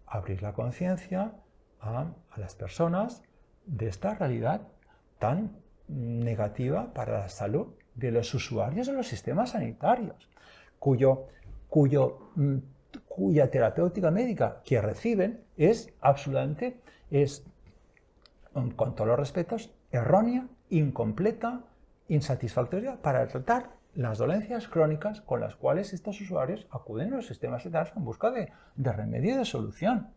S1: abrir la conciencia a las personas de esta realidad tan negativa para la salud de los usuarios de los sistemas sanitarios, cuya terapéutica médica que reciben es absolutamente, con todos los respetos, errónea, incompleta, insatisfactoria para tratar las dolencias crónicas con las cuales estos usuarios acuden a los sistemas sanitarios en busca de remedio y de solución.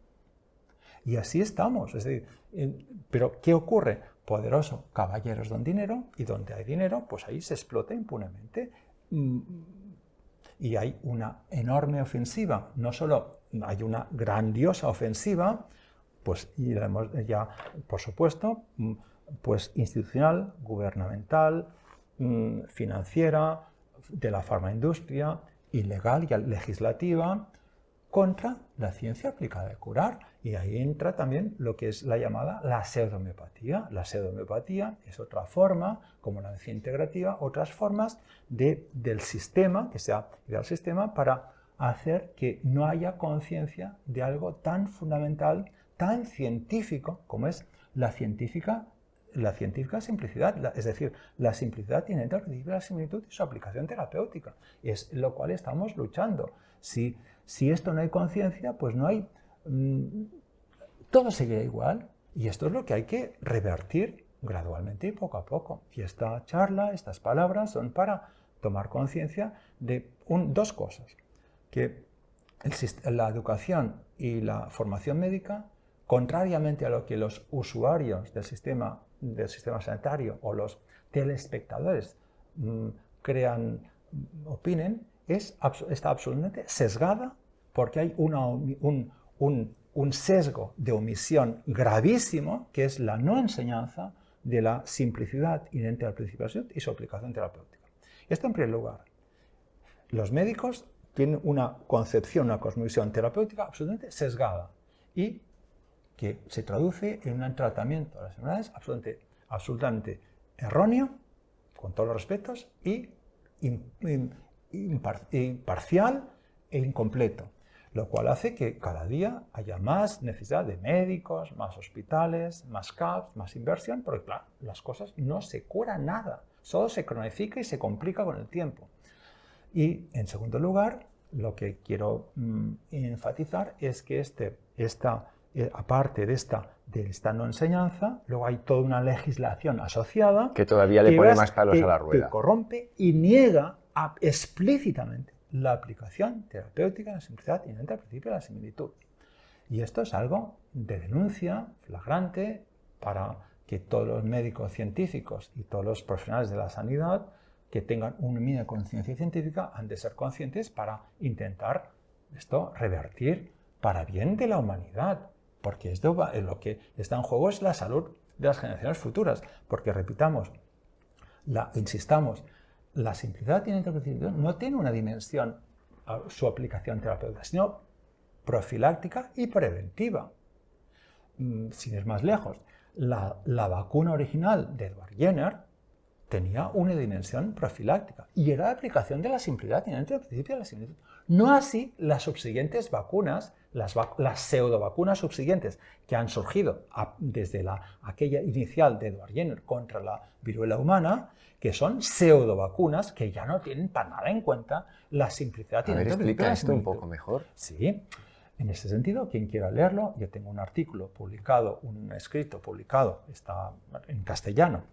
S1: Y así estamos. Es decir, pero ¿qué ocurre? Poderoso, caballeros don dinero, y donde hay dinero, pues ahí se explota impunemente. Y hay una enorme ofensiva, no solo hay una grandiosa ofensiva, pues y ya, por supuesto, pues institucional, gubernamental, financiera, de la farmaindustria, ilegal y legislativa, contra la ciencia aplicada a curar. Y ahí entra también lo que es la llamada la pseudohomeopatía. La pseudohomeopatía es otra forma, como la medicina integrativa, otras formas del sistema, que sea del sistema, para hacer que no haya conciencia de algo tan fundamental, tan científico, como es la la científica simplicidad, es decir, la simplicidad inherente al principio de la similitud y su aplicación terapéutica. Es lo cual estamos luchando. Si esto no hay conciencia, pues no hay... todo seguirá igual. Y esto es lo que hay que revertir gradualmente y poco a poco. Y esta charla, estas palabras son para tomar conciencia de dos cosas. Que la educación y la formación médica, contrariamente a lo que los usuarios del sistema sanitario o los telespectadores opinen, está absolutamente sesgada porque hay un sesgo de omisión gravísimo, que es la no enseñanza de la simplicidad inherente al principio de la salud y su aplicación terapéutica. Esto en primer lugar. Los médicos tienen una concepción, una cosmovisión terapéutica absolutamente sesgada y que se traduce en un tratamiento de las enfermedades absolutamente erróneo, con todos los respetos, y parcial e incompleto, lo cual hace que cada día haya más necesidad de médicos, más hospitales, más CAPs, más inversión, porque claro, las cosas no se curan nada, solo se cronifica y se complica con el tiempo. Y en segundo lugar, lo que quiero enfatizar es que aparte de esta no enseñanza, luego hay toda una legislación asociada
S2: que todavía le pone más palos a la rueda.
S1: Que corrompe y niega explícitamente la aplicación terapéutica de la simplicidad inherente al principio de la similitud. Y esto es algo de denuncia flagrante para que todos los médicos científicos y todos los profesionales de la sanidad que tengan un mínimo de conciencia científica han de ser conscientes para intentar esto revertir para bien de la humanidad, porque lo que está en juego es la salud de las generaciones futuras, porque insistamos, la simplicidad inherente al principio no tiene una dimensión a su aplicación terapéutica, sino profiláctica y preventiva. Sin ir más lejos, la vacuna original de Edward Jenner tenía una dimensión profiláctica y era la aplicación de la simplicidad inherente al principio de la similitud. No así las subsiguientes vacunas, las pseudovacunas subsiguientes que han surgido desde aquella inicial de Edward Jenner contra la viruela humana, que son pseudovacunas que ya no tienen para nada en cuenta la simplicidad inherente al principio de la similitud.
S2: ¿Explica esto un poco mejor?
S1: Sí. En ese sentido, quien quiera leerlo, yo tengo un artículo publicado, un escrito publicado, está en castellano,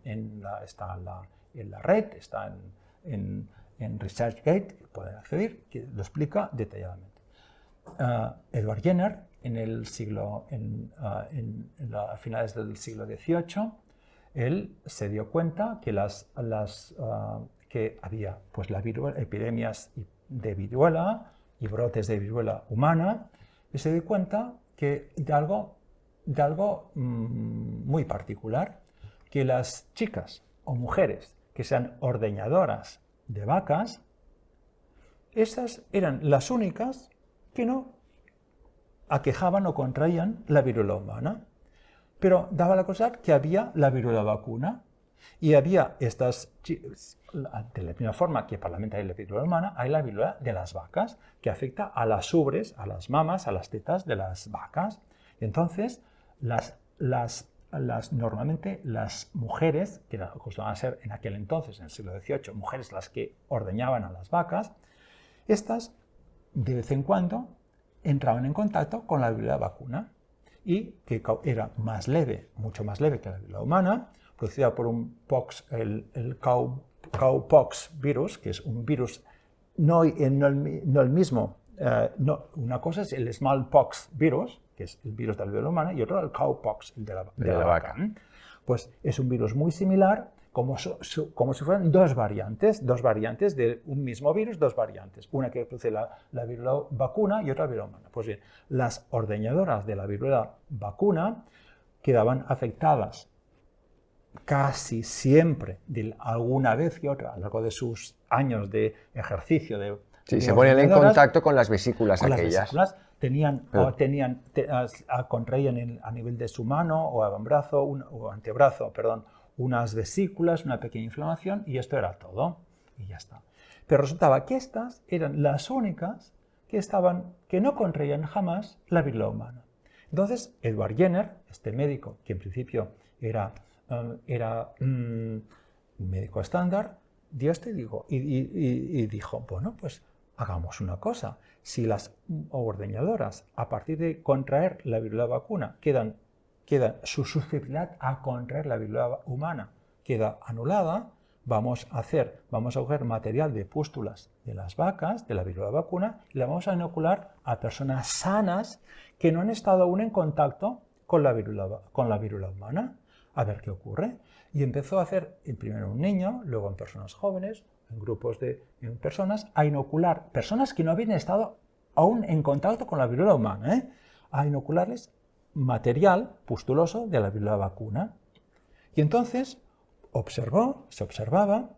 S1: está en la red, está en ResearchGate, pueden acceder, que lo explica detalladamente. Edward Jenner, a finales del siglo XVIII, él se dio cuenta que que había pues, epidemias de viruela y brotes de viruela humana, y se dio cuenta de algo muy particular, que las chicas o mujeres que sean ordeñadoras de vacas, esas eran las únicas que no aquejaban o contraían la viruela humana. Pero daba la cosa que había la viruela vacuna y había estas, de la misma forma que parlamenta hay la viruela humana, hay la viruela de las vacas que afecta a las ubres, a las mamas, a las tetas de las vacas. Y entonces, normalmente las mujeres, que acostumbran a ser en aquel entonces, en el siglo XVIII, mujeres las que ordeñaban a las vacas, estas de vez en cuando entraban en contacto con la viruela vacuna y que era más leve, mucho más leve que la viruela humana, producida por un pox, el cowpox virus, que es un virus no el mismo. Una cosa es el smallpox virus, que es el virus de la viruela humana, y otro el cowpox, el de la vaca. Pues es un virus muy similar, como si fueran dos variantes de un mismo virus, dos variantes. Una que produce la viruela vacuna y otra la viruela humana. Pues bien, las ordeñadoras de la viruela vacuna quedaban afectadas casi siempre, alguna vez que otra, a lo largo de sus años de ejercicio.
S2: Sí, se ponen en contacto con las vesículas aquellas.
S1: Contraían a nivel de su mano o avambrazo o antebrazo, unas vesículas, una pequeña inflamación, y esto era todo, y ya está. Pero resultaba que estas eran las únicas que no contraían jamás la viruela humana. Entonces, Edward Jenner, este médico que en principio era era médico estándar, dio esto y dijo, bueno, pues hagamos una cosa. Si las ordeñadoras, a partir de contraer la viruela vacuna, su susceptibilidad a contraer la viruela humana queda anulada, vamos a coger material de pústulas de las vacas, de la viruela vacuna, y la vamos a inocular a personas sanas que no han estado aún en contacto con la viruela humana, a ver qué ocurre. Y empezó a hacer primero en un niño, luego en personas jóvenes, en grupos de personas, a inocular personas que no habían estado aún en contacto con la viruela humana, a inocularles material pustuloso de la viruela vacuna. Y entonces se observaba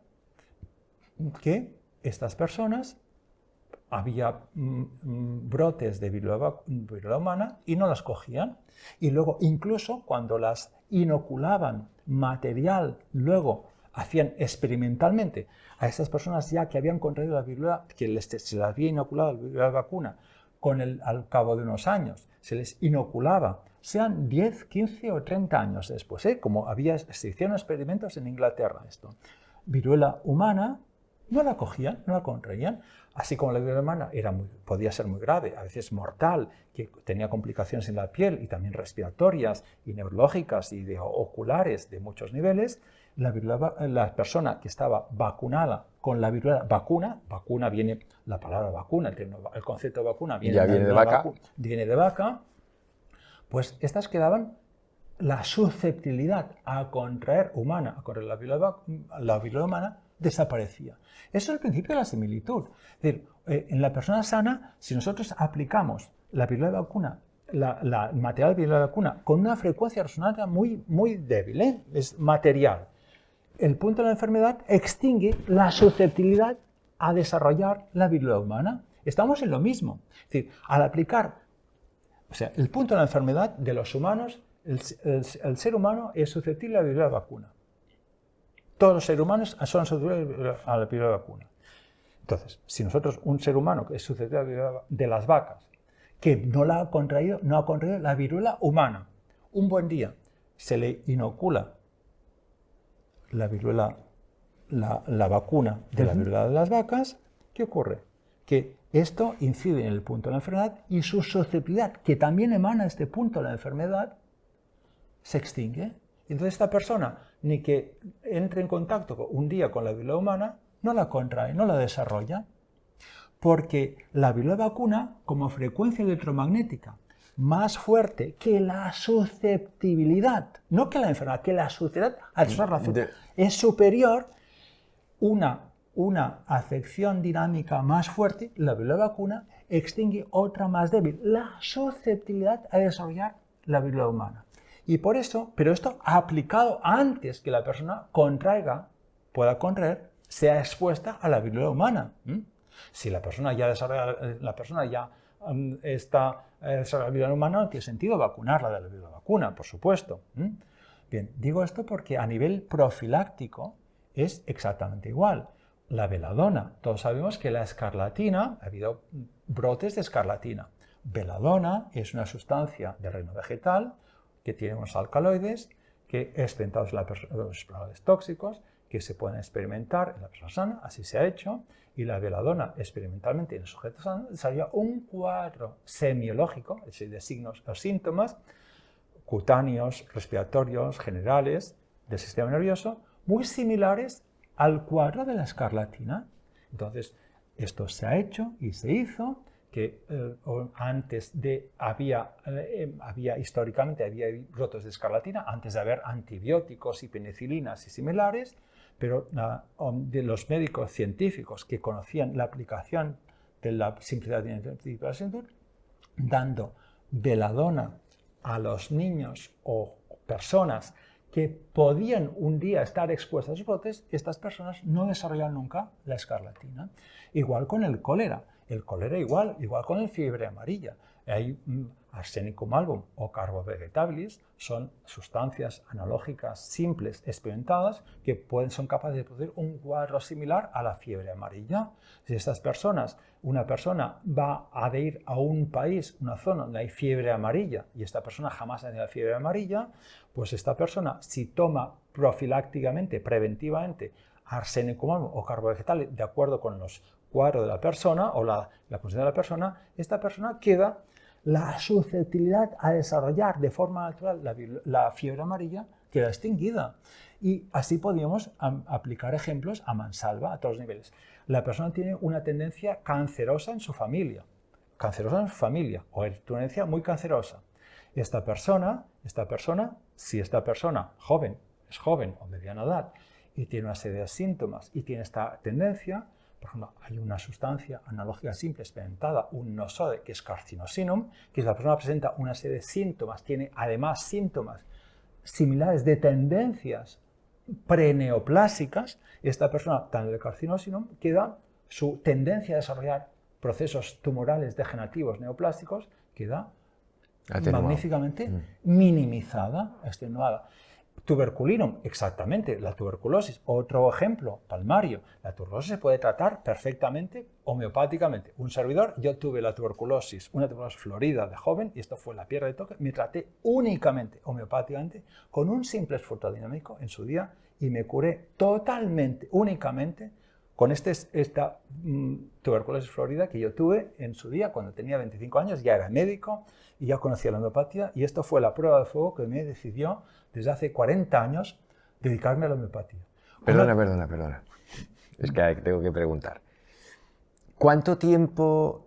S1: que estas personas había brotes de viruela humana y no las cogían. Y luego, incluso cuando las inoculaban material, luego hacían experimentalmente a estas personas ya que habían contraído la viruela, que se les había inoculado la viruela vacuna, al cabo de unos años, se les inoculaba, sean 10, 15 o 30 años después, como se hicieron experimentos en Inglaterra esto. Viruela humana, no la cogían, no la contraían, así como la viruela humana podía ser muy grave, a veces mortal, que tenía complicaciones en la piel y también respiratorias y neurológicas y oculares de muchos niveles. La persona que estaba vacunada con la viruela vacuna viene, la palabra vacuna, el concepto de vacuna viene de vaca, pues estas quedaban la susceptibilidad a contraer la viruela humana desaparecía. Eso es el principio de la similitud. Es decir, en la persona sana, si nosotros aplicamos la viruela vacuna, el material de viruela vacuna con una frecuencia resonante muy, muy débil, es material, el punto de la enfermedad extingue la susceptibilidad a desarrollar la viruela humana. Estamos en lo mismo. Es decir, al aplicar, el punto de la enfermedad de los humanos, el ser humano es susceptible a la viruela vacuna. Todos los seres humanos son susceptibles a la viruela vacuna. Entonces, si nosotros, un ser humano que es susceptible a la viruela de las vacas, que no ha contraído la viruela humana, un buen día se le inocula la viruela, la vacuna de la viruela de las vacas, ¿qué ocurre? Que esto incide en el punto de la enfermedad y su susceptibilidad, que también emana de este punto de la enfermedad, se extingue. Entonces esta persona, ni que entre en contacto un día con la viruela humana, no la contrae, no la desarrolla, porque la viruela vacuna, como frecuencia electromagnética más fuerte que la susceptibilidad, no que la enfermedad, que la susceptibilidad al es superior, una afección dinámica más fuerte, la viruela vacuna extingue otra más débil, la susceptibilidad a desarrollar la viruela humana. Y por eso, pero esto aplicado antes que la persona pueda contraer, sea expuesta a la viruela humana. Si la persona ya está desarrollando la viruela humana, no tiene sentido vacunarla de la viruela vacuna, por supuesto. Bien, digo esto porque a nivel profiláctico es exactamente igual. La beladona, todos sabemos que la escarlatina, ha habido brotes de escarlatina. Beladona es una sustancia de reino vegetal que tiene unos alcaloides que experimentados en los exploradores tóxicos, que se pueden experimentar en la persona sana, así se ha hecho, y la beladona experimentalmente en el sujeto sano desarrolla un cuadro semiológico, es decir, de signos o síntomas cutáneos, respiratorios, generales del sistema nervioso, muy similares al cuadro de la escarlatina. Entonces, esto se ha hecho y se hizo, que históricamente había brotes de escarlatina, antes de haber antibióticos y penicilinas y similares, pero de los médicos científicos que conocían la aplicación de la simplicidad y la similitud, dando beladona a los niños o personas que podían un día estar expuestas a esos brotes, estas personas no desarrollan nunca la escarlatina. Igual con el cólera. El cólera igual con la fiebre amarilla. Hay Arsenicum album o Carbo vegetabilis son sustancias analógicas simples experimentadas que son capaces de producir un cuadro similar a la fiebre amarilla. Si estas personas, una persona va a ir a un país, una zona donde hay fiebre amarilla y esta persona jamás ha tenido fiebre amarilla, pues esta persona, si toma profilácticamente, preventivamente, Arsenicum album o Carbo vegetales de acuerdo con los cuadros de la persona o la condición de la persona, esta persona queda la susceptibilidad a desarrollar de forma natural la fiebre amarilla queda extinguida. Y así podríamos aplicar ejemplos a mansalva a todos los niveles. La persona tiene una tendencia cancerosa en su familia, o es una tendencia muy cancerosa. Esta persona, si esta persona es joven o mediana edad y tiene una serie de síntomas y tiene esta tendencia, por ejemplo, hay una sustancia analógica simple experimentada, un nosode, que es carcinosinum, que si la persona presenta una serie de síntomas, tiene además síntomas similares de tendencias preneoplásicas, esta persona, tan el carcinosinum, queda su tendencia a desarrollar procesos tumorales degenerativos neoplásicos queda magníficamente minimizada, extenuada. Tuberculinum, exactamente, la tuberculosis, otro ejemplo palmario. La tuberculosis se puede tratar perfectamente homeopáticamente. Un servidor, yo tuve una tuberculosis florida de joven, y esto fue la piedra de toque, me traté únicamente homeopáticamente con un simple esfuerzo dinámico en su día y me curé totalmente, únicamente, con esta tuberculosis florida que yo tuve en su día cuando tenía 25 años, ya era médico y ya conocía la homeopatía, y esto fue la prueba de fuego que me decidió desde hace 40 años dedicarme a la homeopatía.
S2: Perdona. Es que tengo que preguntar. ¿Cuánto tiempo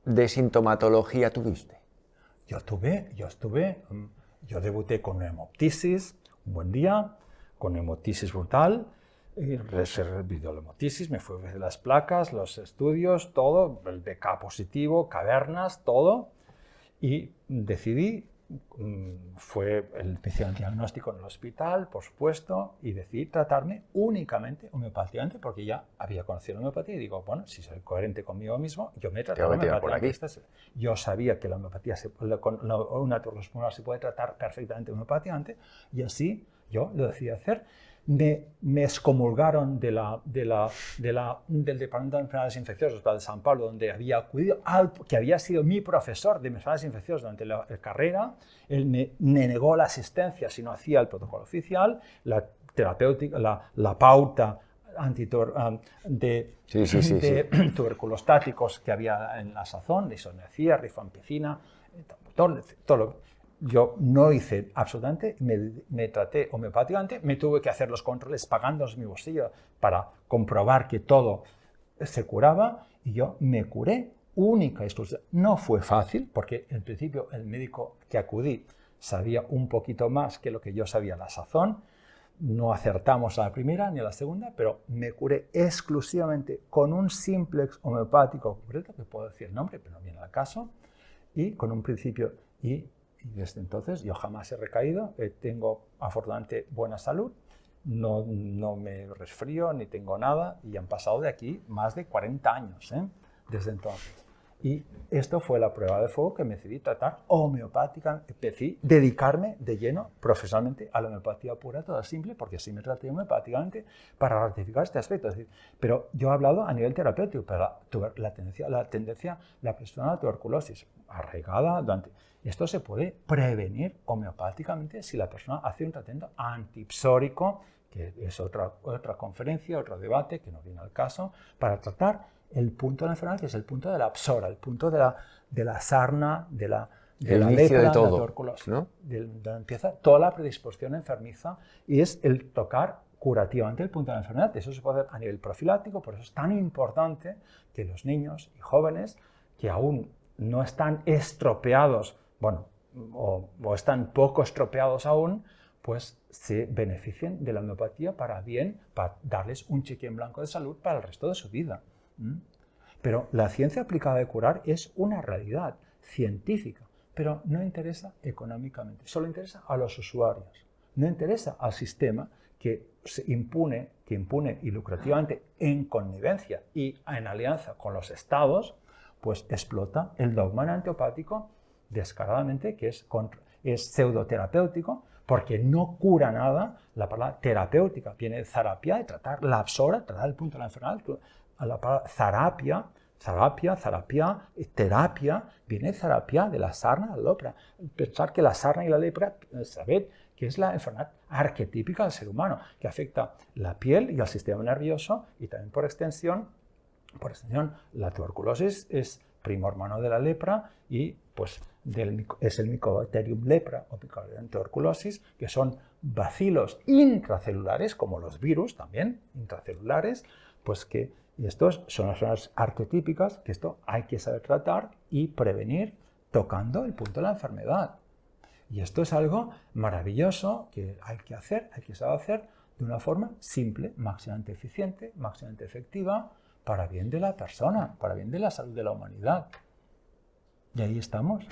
S2: de sintomatología tuviste?
S1: Yo debuté con hemoptisis, un buen día, con hemoptisis brutal, se revivió la hemoptisis, me fui a ver las placas, los estudios, todo, el BK positivo, cavernas, todo, y decidí, me hicieron el diagnóstico en el hospital, por supuesto, y decidí tratarme únicamente homeopáticamente, porque ya había conocido la homeopatía y digo, bueno, si soy coherente conmigo mismo, yo me he tratado homeopáticamente. Yo sabía que la homeopatía, una tuberculosis pulmonar se puede tratar perfectamente homeopáticamente, y así yo lo decidí hacer. Me excomulgaron del Departamento de Enfermedades Infecciosas de San Pablo, donde había acudido, que había sido mi profesor de enfermedades infecciosas durante la carrera. Él me negó la asistencia si no hacía el protocolo oficial, la terapéutica, la pauta de tuberculostáticos que había en la sazón, de isoniazida, rifampicina, todo lo. Yo no hice absolutamente, me traté homeopáticamente, me tuve que hacer los controles pagando mi bolsillo para comprobar que todo se curaba y yo me curé única y exclusiva. No fue fácil porque en principio el médico que acudí sabía un poquito más que lo que yo sabía a la sazón. No acertamos a la primera ni a la segunda, pero me curé exclusivamente con un simplex homeopático concreto, que puedo decir el nombre, pero no viene al caso, y con un principio y desde entonces yo jamás he recaído, tengo afortunadamente buena salud, no me resfrío ni tengo nada y han pasado de aquí más de 40 años desde entonces. Y esto fue la prueba de fuego que me decidí tratar homeopáticamente, decidí dedicarme de lleno profesionalmente a la homeopatía pura, toda simple, porque así me traté homeopáticamente para ratificar este aspecto. Es decir, pero yo he hablado a nivel terapéutico, pero la persona a la tuberculosis arraigada durante... Esto se puede prevenir homeopáticamente si la persona hace un tratamiento antipsórico, que es otra conferencia, otro debate que no viene al caso, para tratar el punto de la enfermedad, que es el punto de la psora, el punto de la sarna, de la lepra, de la tuberculosis, ¿no? Donde empieza toda la predisposición enfermiza y es el tocar curativamente el punto de la enfermedad. Eso se puede hacer a nivel profiláctico, por eso es tan importante que los niños y jóvenes que aún no están estropeados, o están poco estropeados aún, pues se beneficien de la homeopatía para darles un cheque en blanco de salud para el resto de su vida. Pero la ciencia aplicada de curar es una realidad científica, pero no interesa económicamente, solo interesa a los usuarios, no interesa al sistema que impune y lucrativamente en connivencia y en alianza con los estados, pues explota el dogma enantiopático descaradamente, que es pseudoterapéutico, porque no cura nada. La palabra terapéutica viene de zarapia, de tratar la absora, tratar el punto de la enfermedad. A la palabra zarapia, terapia, viene de zarapia, de la sarna, la lepra. Pensar que la sarna y la lepra, sabed que es la enfermedad arquetípica del ser humano, que afecta la piel y el sistema nervioso, y también por extensión, la tuberculosis es primo hermano de la lepra, y pues es el Mycobacterium lepra o Mycobacterium tuberculosis, que son bacilos intracelulares, como los virus también, intracelulares, pues que y estos son las enfermedades arquetípicas, que esto hay que saber tratar y prevenir tocando el punto de la enfermedad. Y esto es algo maravilloso que hay que saber hacer de una forma simple, máximamente eficiente, máximamente efectiva, para bien de la persona, para bien de la salud de la humanidad. Y ahí estamos.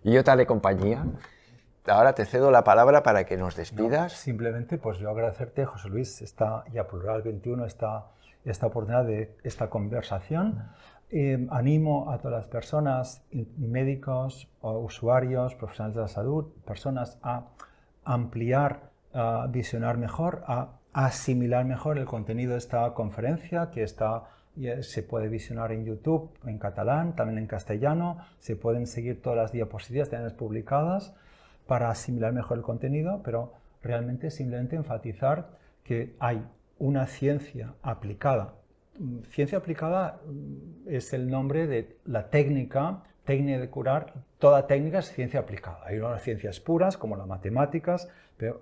S2: Y yo te haré compañía. Ahora te cedo la palabra para que nos despidas.
S1: No, simplemente, pues yo agradecerte, José Luis, y a Plural 21 esta oportunidad de esta conversación. Animo a todas las personas, médicos, usuarios, profesionales de la salud, personas a ampliar, a visionar mejor, a asimilar mejor el contenido de esta conferencia, que se puede visionar en YouTube, en catalán, también en castellano. Se pueden seguir todas las diapositivas también publicadas para asimilar mejor el contenido, pero realmente simplemente enfatizar que hay una ciencia aplicada. Ciencia aplicada es el nombre de la técnica de curar. Toda técnica es ciencia aplicada. Hay unas ciencias puras, como las matemáticas, pero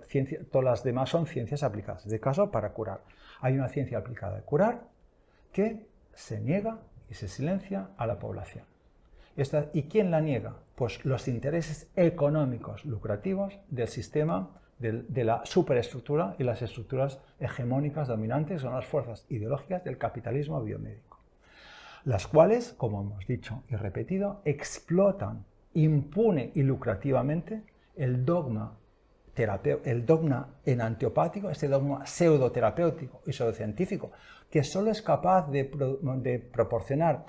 S1: todas las demás son ciencias aplicadas. En este caso, para curar. Hay una ciencia aplicada de curar que se niega y se silencia a la población. ¿Y quién la niega? Pues los intereses económicos lucrativos del sistema, de la superestructura y las estructuras hegemónicas dominantes, son las fuerzas ideológicas del capitalismo biomédico, las cuales, como hemos dicho y repetido, explotan impune y lucrativamente el dogma enantiopático, este dogma pseudoterapéutico y pseudocientífico, que solo es capaz de proporcionar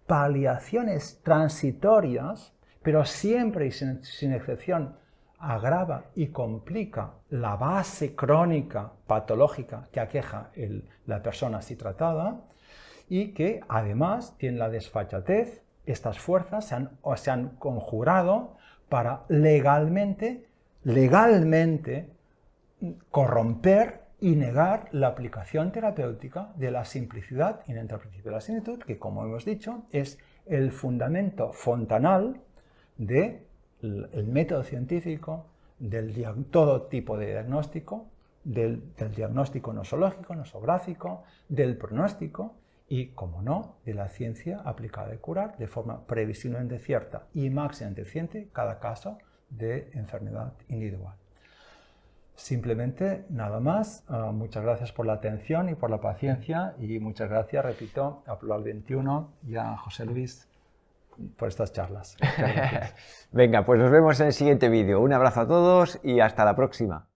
S1: paliaciones transitorias, pero siempre y sin excepción agrava y complica la base crónica patológica que aqueja la persona así tratada, y que además tiene la desfachatez. Estas fuerzas se han conjurado para legalmente corromper y negar la aplicación terapéutica de la simplicidad y del principio de la similitud, que, como hemos dicho, es el fundamento fontanal del método científico, todo tipo de diagnóstico, del diagnóstico nosológico, nosográfico, del pronóstico y, como no, de la ciencia aplicada de curar de forma previsiblemente cierta y máximamente eficiente cada caso de enfermedad individual. Simplemente nada más. Muchas gracias por la atención y por la paciencia, y muchas gracias, repito, a Plural 21 y a José Luis por estas charlas.
S2: Venga, pues nos vemos en el siguiente vídeo. Un abrazo a todos y hasta la próxima.